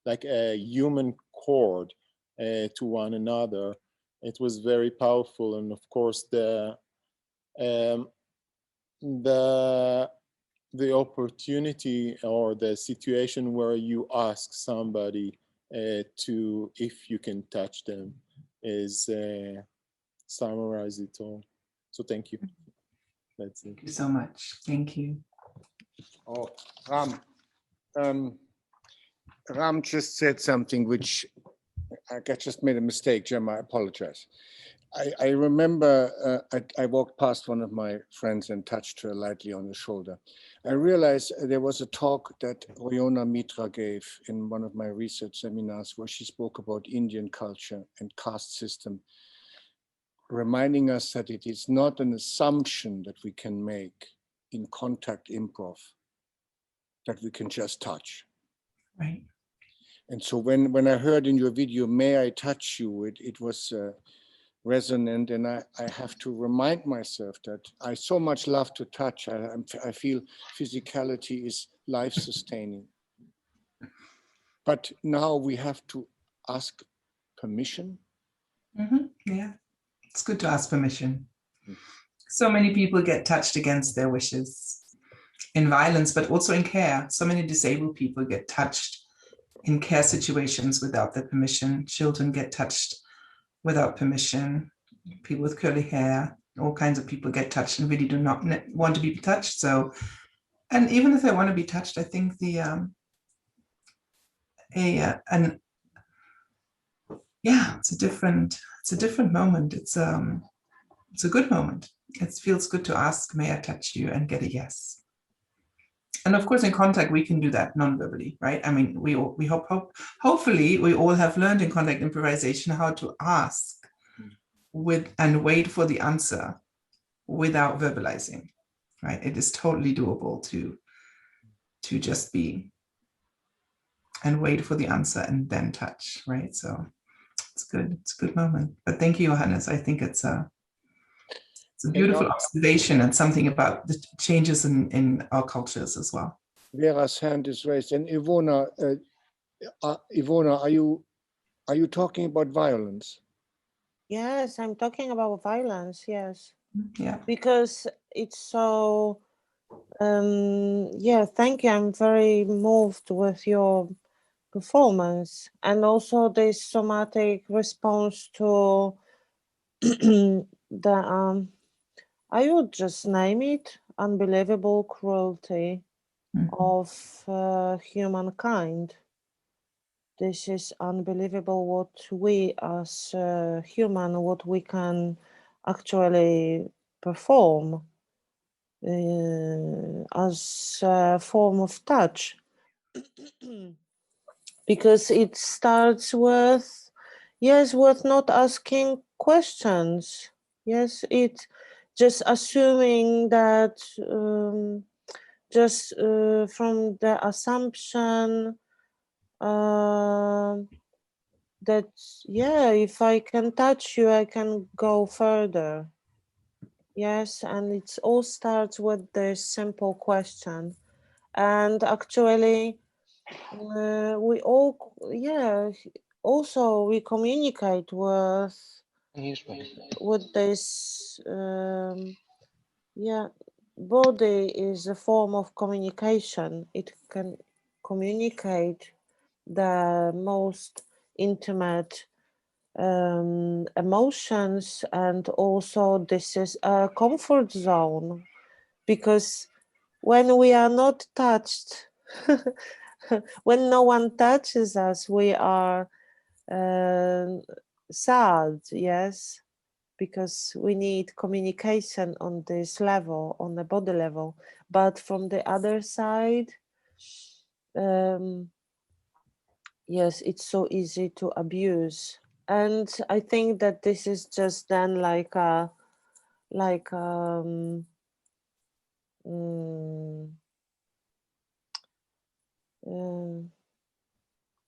like a human cord to one another. It was very powerful. And of course, the opportunity or the situation where you ask somebody to, if you can touch them, is summarize it all. So thank you. That's it. Thank you so much. Thank you. Oh, Ram just said something which I just made a mistake, Jim. I apologize. I remember I walked past one of my friends and touched her lightly on the shoulder. I realized there was a talk that Royona Mitra gave in one of my research seminars where she spoke about Indian culture and caste system, reminding us that it is not an assumption that we can make in contact improv, that we can just touch. Right. And so when I heard in your video, "May I touch you?" it was resonant, and I have to remind myself that I so much love to touch. I feel physicality is life-sustaining. But now we have to ask permission. Yeah, it's good to ask permission. So many people get touched against their wishes in violence, but also in care. So many disabled people get touched in care situations without their permission. Children get touched without permission. People with curly hair, all kinds of people get touched and really do not want to be touched. So, and even if they want to be touched, I think it's a different moment. It's a good moment. It feels good to ask, may I touch you, and get a yes. And of course, in contact, we can do that non-verbally, right? I mean, hopefully we all have learned in contact improvisation how to ask with and wait for the answer without verbalizing, right? It is totally doable to just be and wait for the answer and then touch, right? So it's good. It's a good moment. But thank you, Johannes. I think it's a beautiful observation and something about the changes in our cultures as well. Vera's hand is raised, and Ivona, Ivona, are you talking about violence? Yes, I'm talking about violence. Yes. Yeah. Because it's so. Yeah. Thank you. I'm very moved with your performance, and also this somatic response to the I would just name it unbelievable cruelty of humankind. This is unbelievable what we as human, what we can actually perform as a form of touch. Because it starts with, yes, with not asking questions. Yes, it's just assuming that just from the assumption that, yeah, if I can touch you, I can go further. Yes, and it all starts with this simple question. And actually, we all, yeah, also we communicate with this, yeah, body is a form of communication. It can communicate the most intimate emotions, and also this is a comfort zone, because when we are not touched, when no one touches us, we are sad, yes, because we need communication on this level, on the body level. But from the other side, yes, it's so easy to abuse. And I think that this is just then like a,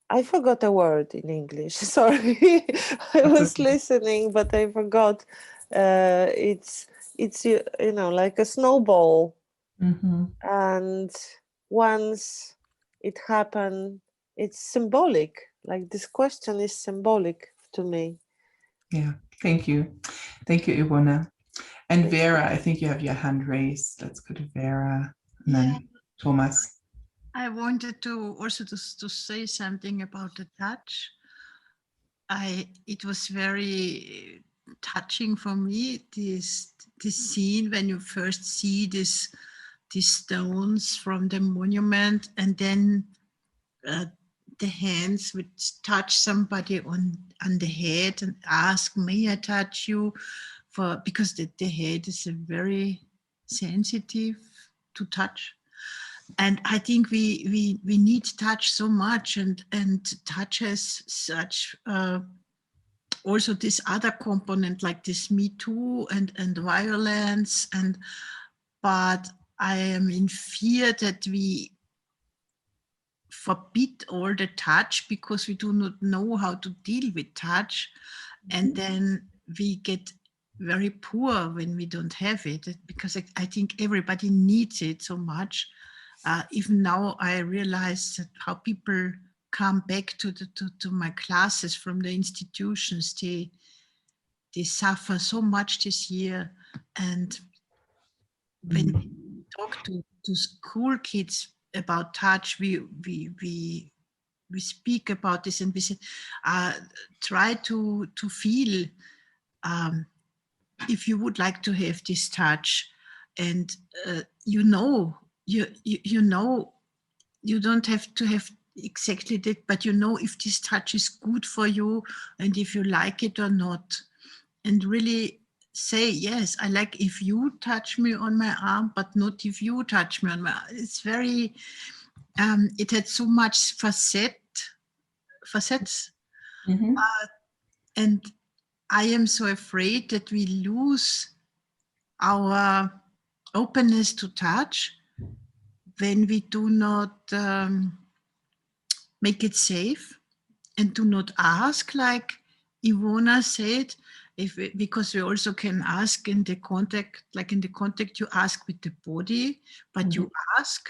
I forgot a word in English. Sorry, I was listening, but I forgot. It's you know, like a snowball, and once it happened, it's symbolic. Like this question is symbolic to me. Yeah, thank you, Ivona. And Vera, I think you have your hand raised. Let's go to Vera, and then Thomas. I wanted to also to say something about the touch. It was very touching for me, this scene when you first see these stones from the monument, and then the hands would touch somebody on the head and ask, may I touch you? Because the head is a very sensitive to touch. And I think we need touch so much, and touch has such also this other component, like this Me Too and violence, but I am in fear that we forbid all the touch because we do not know how to deal with touch, and then we get very poor when we don't have it, because I think everybody needs it so much. Even now I realize that how people come back to my classes from the institutions, they suffer so much this year. And when we talk to school kids about touch, we speak about this, and we say, try to feel if you would like to have this touch, and you know, you don't have to have exactly that, but you know if this touch is good for you and if you like it or not, and really say, yes, I like if you touch me on my arm, but not if you touch me on my arm. It's very, it had so much facets. And I am so afraid that we lose our openness to touch when we do not make it safe and do not ask, like Ivona said, because we also can ask in the contact, like in the contact you ask with the body, but you ask.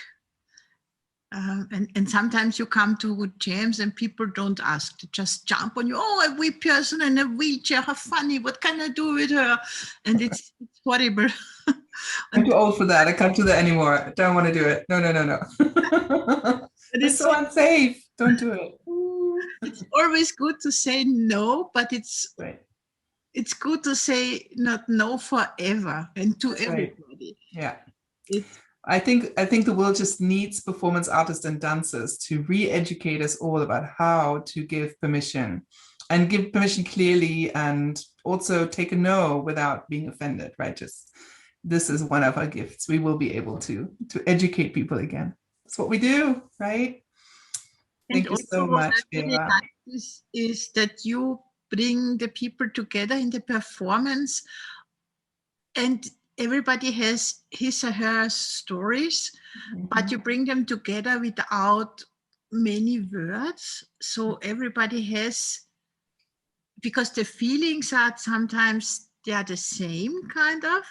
And sometimes you come to jams and people don't ask, they just jump on you. Oh, a weak person in a wheelchair, how funny, what can I do with her? And it's horrible. I'm too old for that. I can't do that anymore. I don't want to do it. No. It's so unsafe. Don't do it. It's always good to say no, but it's right. It's good to say not no forever and to everybody. Right. Yeah. I think the world just needs performance artists and dancers to re-educate us all about how to give permission, and give permission clearly, and also take a no without being offended, right? Just, this is one of our gifts. We will be able to educate people again. That's what we do, right? Thank you so much, Vera. Is that you bring the people together in the performance, and everybody has his or her stories, but you bring them together without many words. So everybody has, because the feelings are sometimes, they are the same kind of,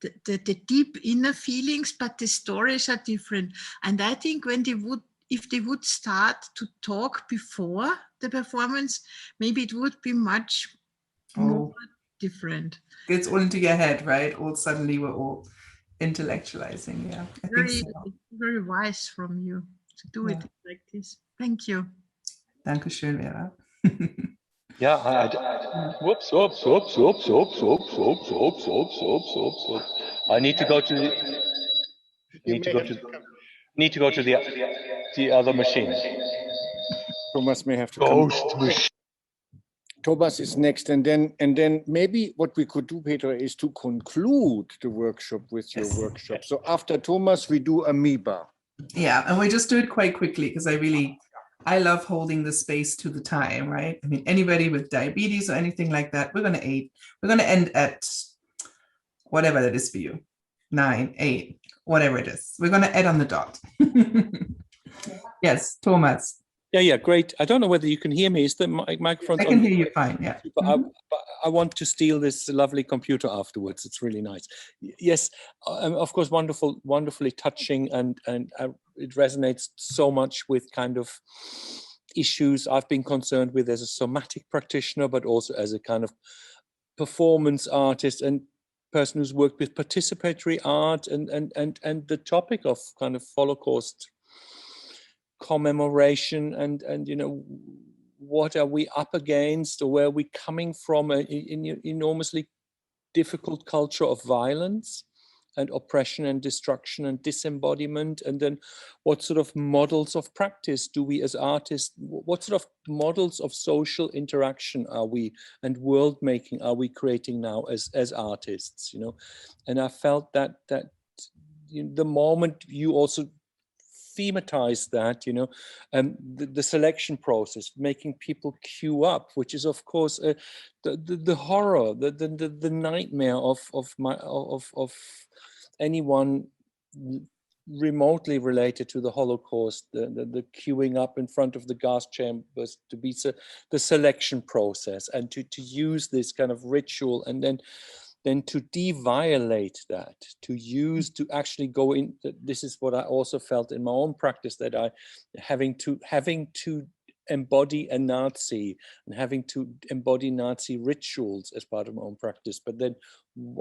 the deep inner feelings, but the stories are different. And I think when they would, if they would start to talk before the performance, maybe it would be much more different. It's all into your head, right? All suddenly we're all intellectualizing. Yeah, I think so. Very wise from you to do it like this. Thank you. Dankeschön, Vera. Yeah, whoops. I need to go to the, need to go to the other machine. Thomas may have to come. Thomas is next, and then maybe what we could do, Peter, is to conclude the workshop with your workshop. So after Thomas, we do amoeba. Yeah, and we just do it quite quickly because I love holding the space to the time, right? I mean, anybody with diabetes or anything like that, we're going to end at whatever that is for you, 9, 8, whatever it is. We're going to end on the dot. Yes, Thomas. Yeah, great. I don't know whether you can hear me. Is the microphone? I can hear you fine, yeah. I want to steal this lovely computer afterwards. It's really nice. Yes, of course, wonderfully touching, and it resonates so much with kind of issues I've been concerned with as a somatic practitioner, but also as a kind of performance artist and person who's worked with participatory art, and the topic of kind of Holocaust commemoration, and you know, what are we up against, or where are we coming from, in enormously difficult culture of violence and oppression and destruction and disembodiment, and then what sort of models of practice do we as artists, what sort of models of social interaction are we, and world making are we creating now as artists, you know? And I felt that the moment you also thematize that, you know, the selection process, making people queue up, which is of course the horror, the nightmare of anyone remotely related to the Holocaust, the queuing up in front of the gas chambers, to be the selection process, and to use this kind of ritual, and then to de-violate that, to actually go in. This is what I also felt in my own practice, that I having to embody a Nazi and having to embody Nazi rituals as part of my own practice. But then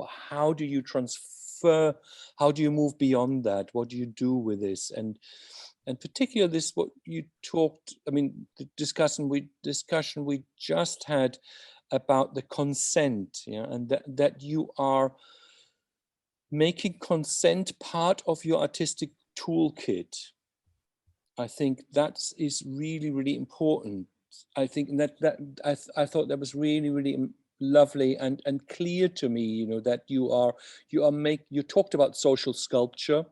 how do you transfer, how do you move beyond that? What do you do with this? And particularly this, what you talked, I mean, the discussion we just had about the consent, yeah, and that you are making consent part of your artistic toolkit. I think that is really, really important. I think that I thought that was really, really lovely and clear to me, you know, that you talked about social sculpture,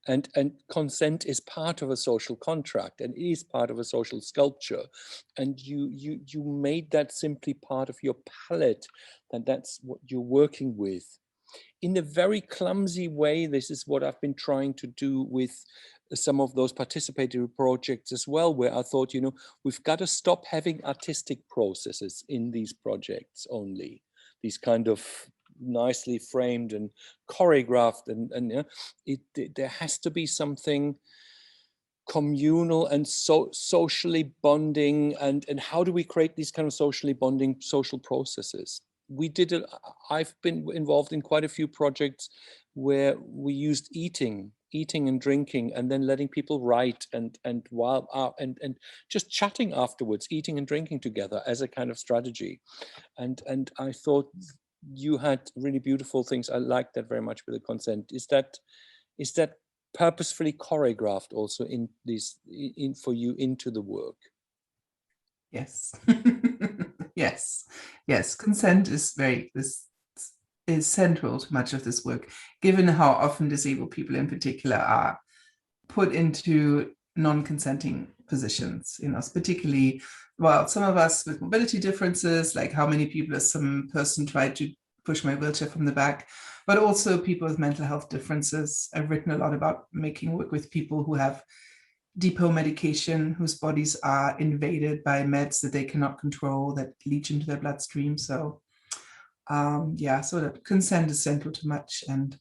and consent is part of a social contract and is part of a social sculpture, and you made that simply part of your palette, and that's what you're working with. In a very clumsy way, this is what I've been trying to do with some of those participatory projects as well, where I thought, you know, we've got to stop having artistic processes in these projects only, these kind of nicely framed and choreographed, and you know, there has to be something communal and socially bonding, and how do we create these kind of socially bonding social processes? I've been involved in quite a few projects where we used eating and drinking, and then letting people write and just chatting afterwards, eating and drinking together as a kind of strategy. And I thought you had really beautiful things. I like that very much with the consent. Is that purposefully choreographed also in this for you into the work? Yes. yes. Consent is central to much of this work, given how often disabled people in particular are put into non-consenting positions, you know, particularly, well, some of us with mobility differences, like how many people has some person tried to push my wheelchair from the back, but also people with mental health differences. I've written a lot about making work with people who have depot medication, whose bodies are invaded by meds that they cannot control, that leach into their bloodstream. So yeah, so that consent is central to much, and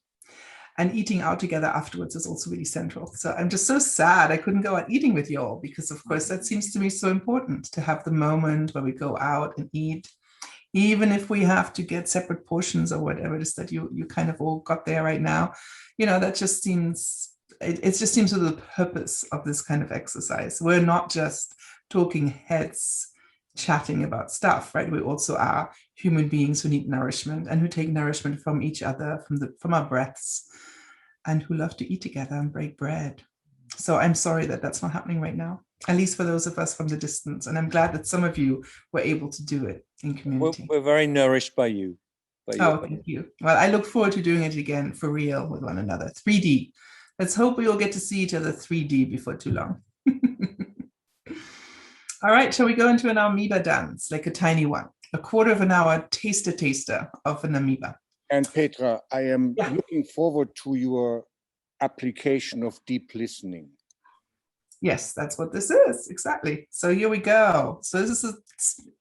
eating out together afterwards is also really central. So I'm just so sad I couldn't go out eating with you all, because of course that seems to me so important, to have the moment where we go out and eat, even if we have to get separate portions or whatever it is that you kind of all got there right now. You know, that just seems, it just seems to the purpose of this kind of exercise. We're not just talking heads chatting about stuff, right? We also are human beings who need nourishment, and who take nourishment from each other, from our breaths, and who love to eat together and break bread. So I'm sorry that that's not happening right now, at least for those of us from the distance. And I'm glad that some of you were able to do it in community. We're very nourished by you. Oh, thank you. Well, I look forward to doing it again for real with one another. 3D. Let's hope we all get to see each other 3D before too long. All right, shall we go into an amoeba dance, like a tiny one? A quarter of an hour taster of an amoeba. And Petra, I am looking forward to your application of deep listening. Yes, that's what this is, exactly. So here we go. So this is a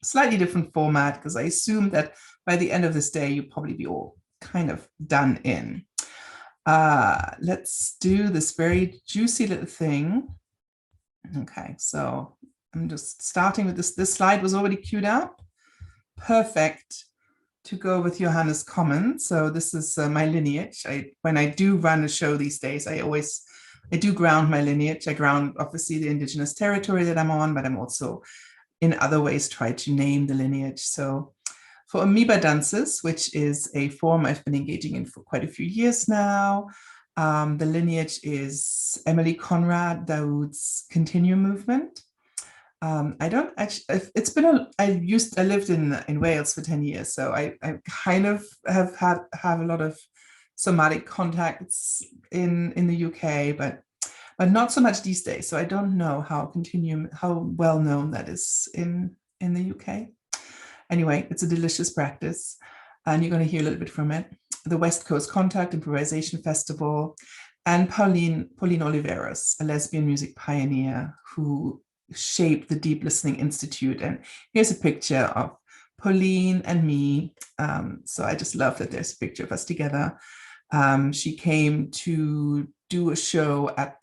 slightly different format, because I assume that by the end of this day, you'll probably be all kind of done in. Let's do this very juicy little thing. Okay, so I'm just starting with this. This slide was already queued up. Perfect to go with Johannes' comment. So this is my lineage. When I do run a show these days, I do ground my lineage. I ground obviously the indigenous territory that I'm on, but I'm also in other ways try to name the lineage. So for amoeba dances, which is a form I've been engaging in for quite a few years now, the lineage is Emily Conrad Daoud's continuum movement. I don't actually, it's been I lived in Wales for 10 years, so I kind of have a lot of somatic contacts in the UK, but not so much these days. So I don't know how well known that is in the UK. Anyway, it's a delicious practice, and you're going to hear a little bit from it. The West Coast Contact Improvisation Festival, and Pauline Oliveros, a lesbian music pioneer who shaped the Deep Listening Institute. And here's a picture of Pauline and me. So I just love that there's a picture of us together. She came to do a show at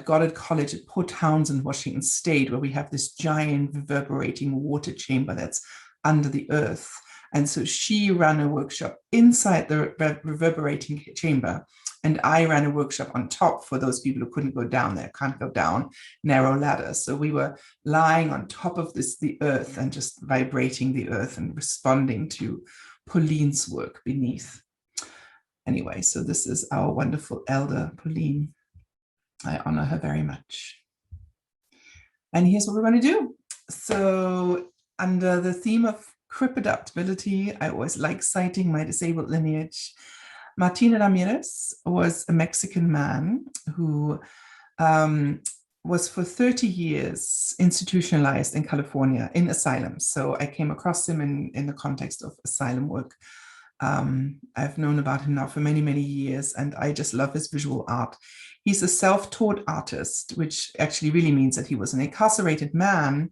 Goddard College at Port Townsend, Washington State, where we have this giant reverberating water chamber that's under the earth. And so she ran a workshop inside the reverberating chamber, and I ran a workshop on top for those people who couldn't go down there, can't go down narrow ladders. So we were lying on top of the earth and just vibrating the earth and responding to Pauline's work beneath. Anyway, so this is our wonderful elder, Pauline. I honor her very much. And here's what we're going to do. So under the theme of crip adaptability. I always like citing my disabled lineage. Martin Ramirez was a Mexican man who was for 30 years institutionalized in California in asylums. So I came across him in the context of asylum work. I've known about him now for many, many years, and I just love his visual art. He's a self-taught artist, which actually really means that he was an incarcerated man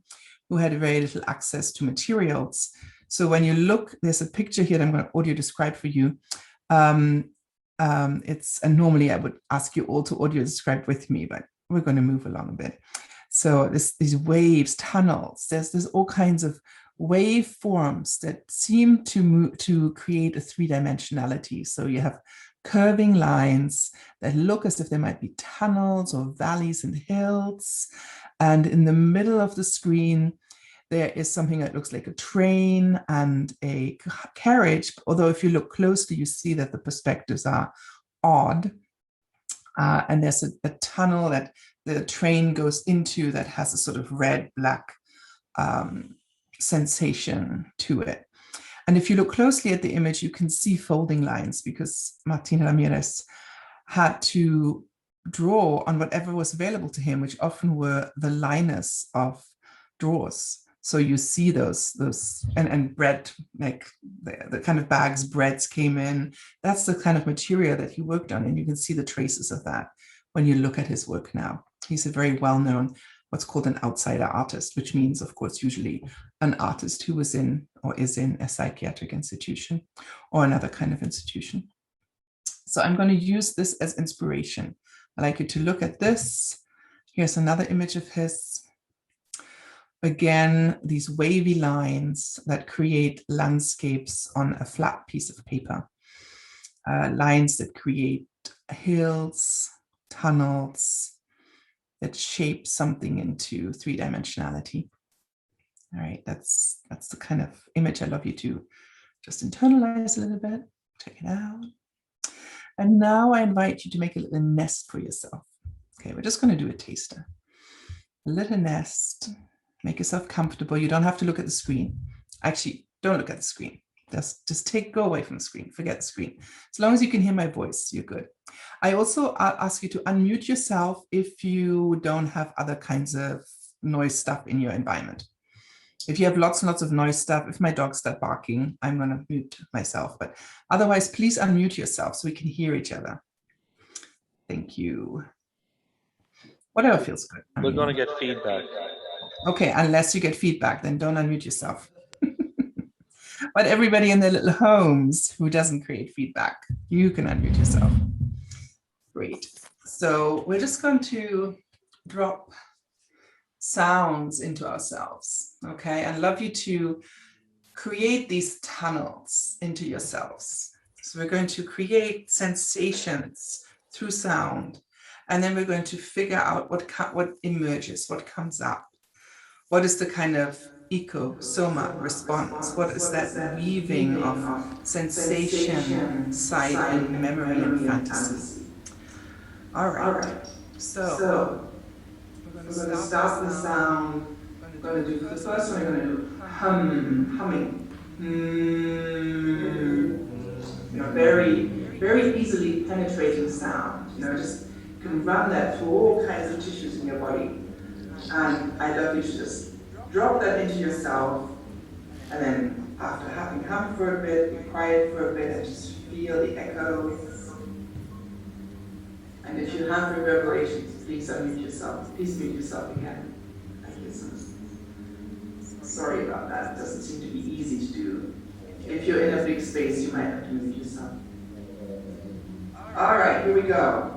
who had very little access to materials. So when you look, there's a picture here that I'm going to audio describe for you. And normally I would ask you all to audio describe with me, but we're going to move along a bit. So these waves, tunnels, there's all kinds of wave forms that seem to create a three-dimensionality. So you have curving lines that look as if there might be tunnels or valleys and hills. And in the middle of the screen, there is something that looks like a train and a carriage. Although if you look closely, you see that the perspectives are odd. And there's a tunnel that the train goes into that has a sort of red-black sensation to it. And if you look closely at the image, you can see folding lines because Martin Ramirez had to draw on whatever was available to him, which often were the liners of drawers. So you see those and bread, like the kind of bags breads came in. That's the kind of material that he worked on. And you can see the traces of that when you look at his work now. He's a very well-known, what's called an outsider artist, which means, of course, usually an artist who was in or is in a psychiatric institution or another kind of institution. So I'm going to use this as inspiration. I'd like you to look at this. Here's another image of his. Again, these wavy lines that create landscapes on a flat piece of paper. Lines that create hills, tunnels, that shape something into three-dimensionality. All right, that's the kind of image I love you to just internalize a little bit, check it out. And now I invite you to make a little nest for yourself. Okay, we're just going to do a taster. A little nest. Make yourself comfortable. You don't have to look at the screen. Actually, don't look at the screen. Just go away from the screen. Forget the screen. As long as you can hear my voice, you're good. I also ask you to unmute yourself if you don't have other kinds of noise stuff in your environment. If you have lots and lots of noise stuff, if my dogs start barking, I'm going to mute myself. But otherwise, please unmute yourself so we can hear each other. Thank you. Whatever feels good. We're going to get feedback. Okay, unless you get feedback, then don't unmute yourself. But everybody in their little homes who doesn't create feedback, you can unmute yourself. Great. So we're just going to drop sounds into ourselves, okay? I'd love you to create these tunnels into yourselves. So we're going to create sensations through sound, and then we're going to figure out what emerges, what comes up. What is the kind of eco-soma response? What is that weaving of sensation, sight, and memory and fantasy? All right. So we're going to start the sound. We're going to do, for the first one, we're going to do humming. You know, very, very easily penetrating sound. You know, just you can run that through all kinds of tissues in your body. And I'd love you to just drop that into yourself, and then after having hummed for a bit, be quiet for a bit, and just feel the echoes. And if you have reverberations, please unmute yourself. Please mute yourself again. Thank you so much. Sorry about that. It doesn't seem to be easy to do. If you're in a big space, you might have to mute yourself. All right, here we go.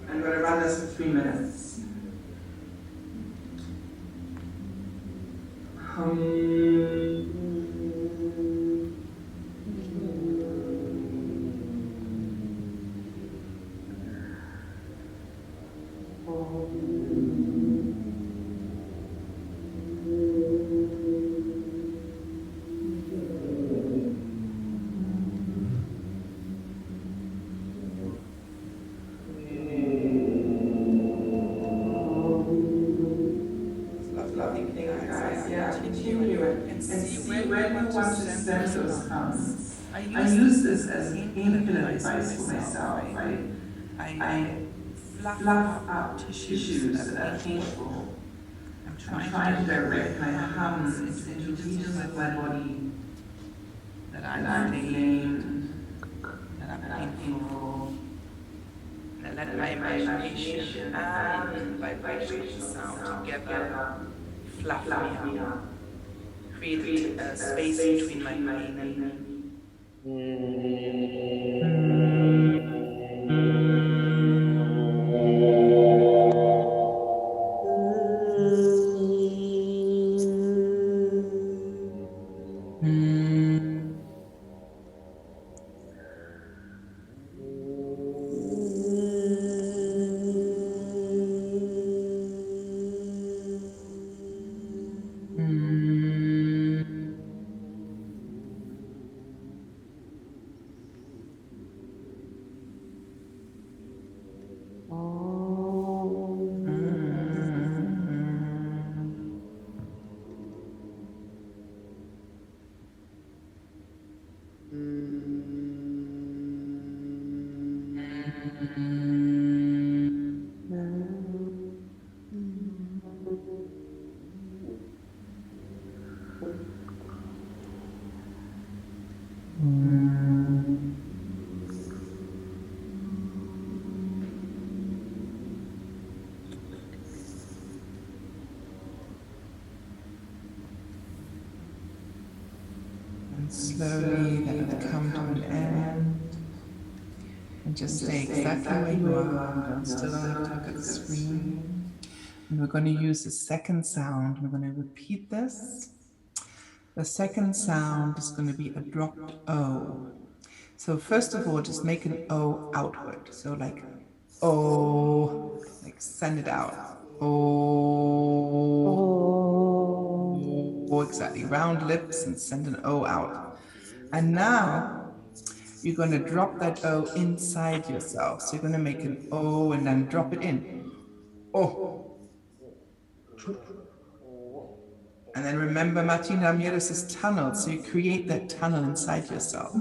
I'm going to run this for 3 minutes. Lovely thing, guys. Yeah. and see where you want to send those hums. I use this as a painkiller device for myself. I fluff up tissues that are painful. I'm trying to direct my hums into regions of my body that are inflamed, that are painful. And I let my imagination and the vibration of the sound together fluff me up, create a space between my brain and me. And slowly that will come to an end. And just stay exactly where you are. Still don't have to look at the screen. And we're going to use the second sound. We're going to repeat this. The second sound is going to be a dropped O. So first of all, just make an O outward. So like O, like send it out. O, exactly. Round lips and send an O out. And now you're going to drop that O inside yourself. So you're going to make an O and then drop it in. O. And then remember Martin Ramirez's tunnel. So you create that tunnel inside yourself.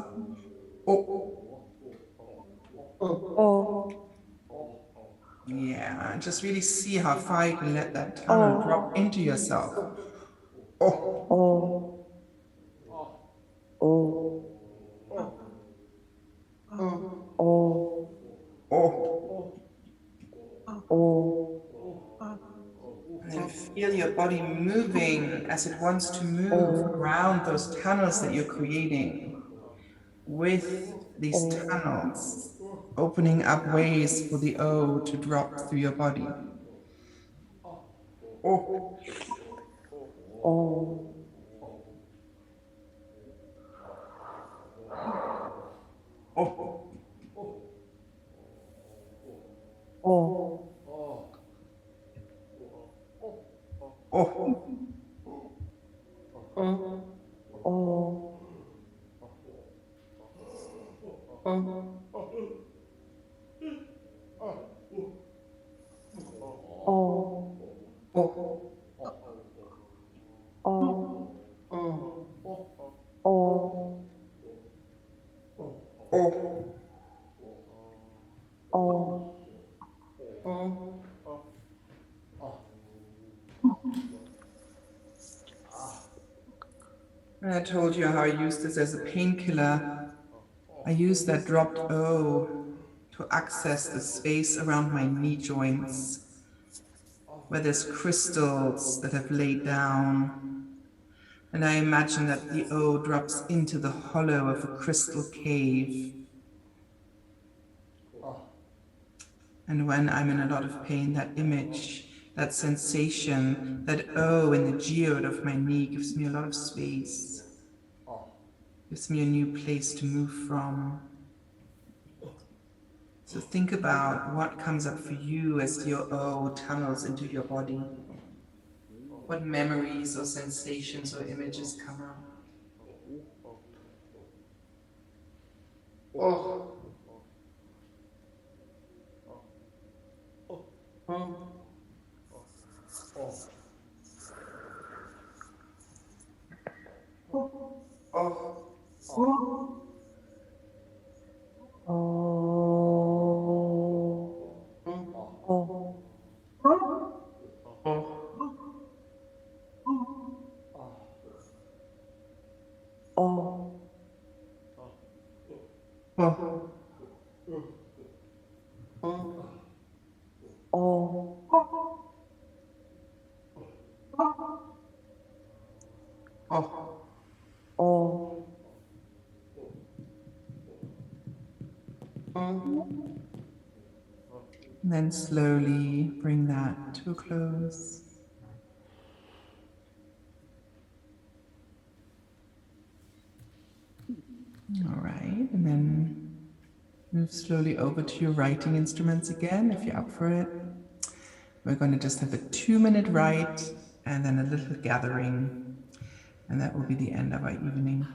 O. Yeah, and just really see how far you can let that tunnel drop into yourself. O. And then feel your body moving as it wants to move around those tunnels that you're creating with these tunnels, opening up ways for the O to drop through your body. O. And I told you how I use this as a painkiller. I use that dropped O to access the space around my knee joints, where there's crystals that have laid down. And I imagine that the O drops into the hollow of a crystal cave. And when I'm in a lot of pain, that image, that sensation, that O in the geode of my knee gives me a lot of space. Gives me a new place to move from. So think about what comes up for you as your O tunnels into your body. What memories or sensations or images come up? Oh. Oh. And then slowly bring that to a close. All right, and then move slowly over to your writing instruments again, if you're up for it. We're going to just have a 2-minute write and then a little gathering, and that will be the end of our evening.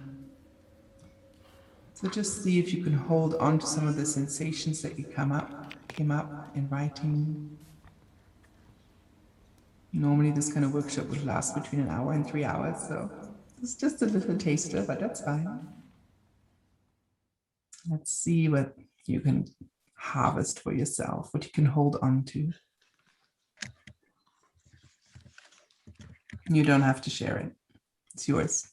So just see if you can hold on to some of the sensations that came up in writing. Normally this kind of workshop would last between 1 hour and 3 hours, so it's just a little taster, but that's fine. Let's see what you can harvest for yourself, what you can hold on to. You don't have to share it. It's yours.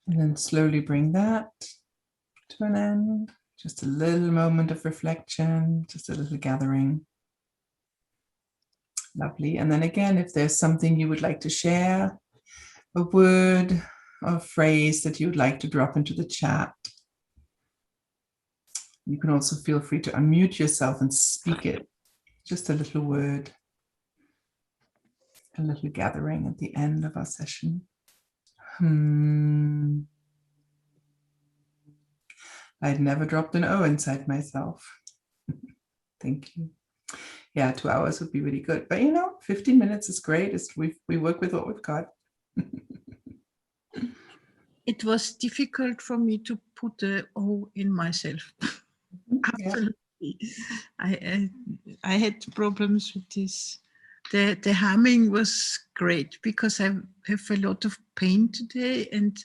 And then slowly bring that to an end. Just a little moment of reflection, just a little gathering. Lovely. And then again, if there's something you would like to share, a word or phrase that you would like to drop into the chat, you can also feel free to unmute yourself and speak it. Just a little word, a little gathering at the end of our session. I'd never dropped an O inside myself. Thank you. Yeah, 2 hours would be really good. But 15 minutes is great. We work with what we've got. It was difficult for me to put the O in myself. Absolutely. I had problems with this. The humming was great because I have a lot of pain today, and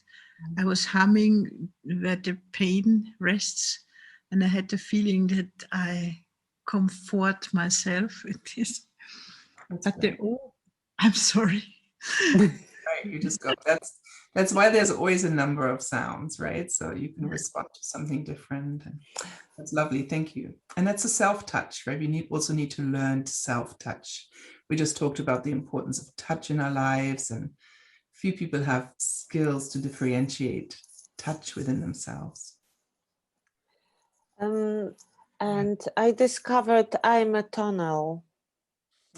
I was humming where the pain rests, and I had the feeling that I comfort myself with this. But the O, I'm sorry. Right, you just go. That's why there's always a number of sounds, right? So you can respond to something different. And that's lovely. Thank you. And that's a self-touch, right? We also need to learn to self-touch. We just talked about the importance of touch in our lives, and few people have skills to differentiate touch within themselves. And I discovered I'm a tonal.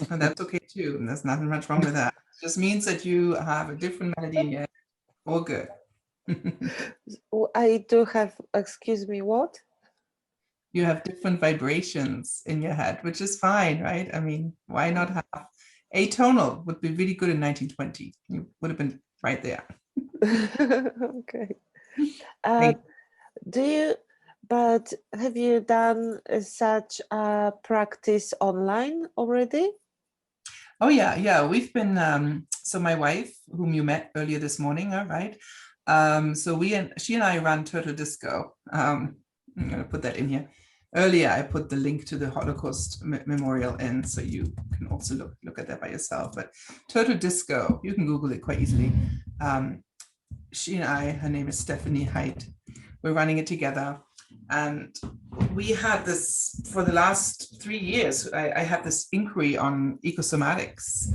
And that's okay too. And there's nothing much wrong with that. It just means that you have a different melody in your head. All good. I do have, excuse me, what? You have different vibrations in your head, which is fine, right? I mean, why not have atonal? Would be really good in 1920. You would have been right there. Okay. But have you done such a practice online already? Oh yeah. We've been, so my wife, whom you met earlier this morning, right? So she and I ran Turtle Disco. I'm gonna put that in here. Earlier, I put the link to the Holocaust Memorial in, so you can also look at that by yourself. But Turtle Disco, you can Google it quite easily. She and I, her name is Stephanie Haidt, we're running it together. And we had this, for the last 3 years, I had this inquiry on ecosomatics.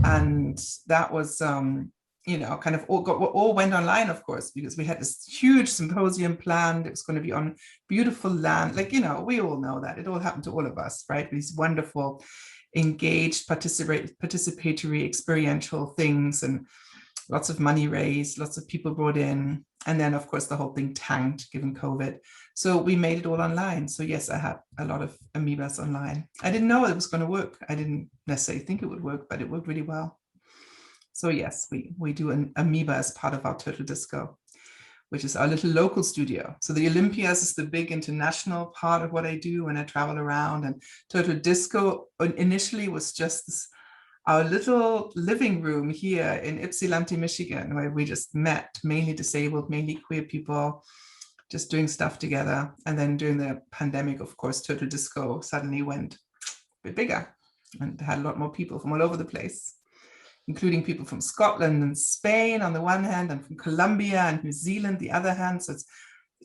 And that was, kind of all went online, of course, because we had this huge symposium planned. It was going to be on beautiful land. We all know that. It all happened to all of us, right? These wonderful, engaged, participatory, experiential things, and lots of money raised, lots of people brought in. And then, of course, the whole thing tanked given COVID. So we made it all online. So yes, I had a lot of amoebas online. I didn't know it was going to work. I didn't necessarily think it would work, but it worked really well. So yes, we do an amoeba as part of our Turtle Disco, which is our little local studio. So the Olympias is the big international part of what I do when I travel around. And Turtle Disco initially was just this, our little living room here in Ypsilanti, Michigan, where we just met, mainly disabled, mainly queer people, just doing stuff together. And then during the pandemic, of course, Turtle Disco suddenly went a bit bigger and had a lot more people from all over the place, including people from Scotland and Spain on the one hand, and from Colombia and New Zealand the other hand. So the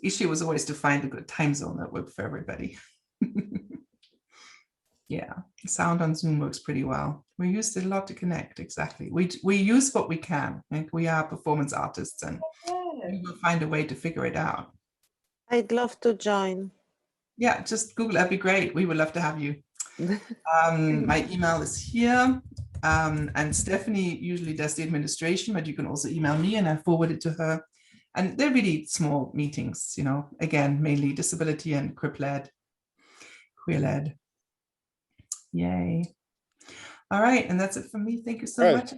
issue was always to find a good time zone that worked for everybody. Yeah, sound on Zoom works pretty well. We used it a lot to connect, exactly. We use what we can. Like, we are performance artists, and we will find a way to figure it out. I'd love to join. Yeah, just Google, that'd be great. We would love to have you. My email is here. And Stephanie usually does the administration, but you can also email me and I forward it to her. And they're really small meetings, you know, again, mainly disability and queer-led. Yay. All right, and that's it for me. Thank you so much.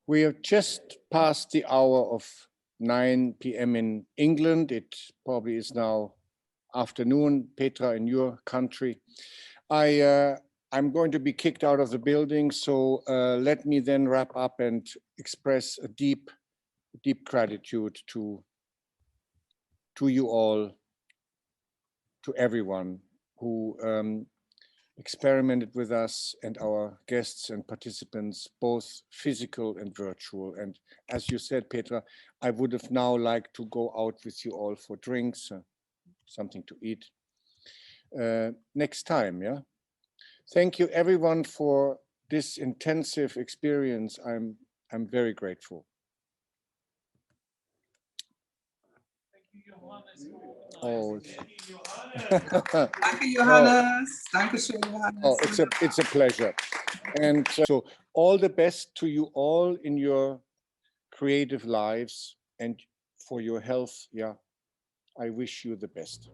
We have just passed the hour of 9 p.m. in England. It probably is now afternoon, Petra, in your country. I'm going to be kicked out of the building, so let me then wrap up and express a deep, deep gratitude to you all, to everyone who experimented with us and our guests and participants, both physical and virtual. And as you said, Petra, I would have now liked to go out with you all for drinks, something to eat next time, yeah? Thank you everyone for this intensive experience. I'm very grateful. Oh, Danke, Johannes. Dankeschön, Johannes. Oh, it's a pleasure. And so all the best to you all in your creative lives and for your health. Yeah, I wish you the best.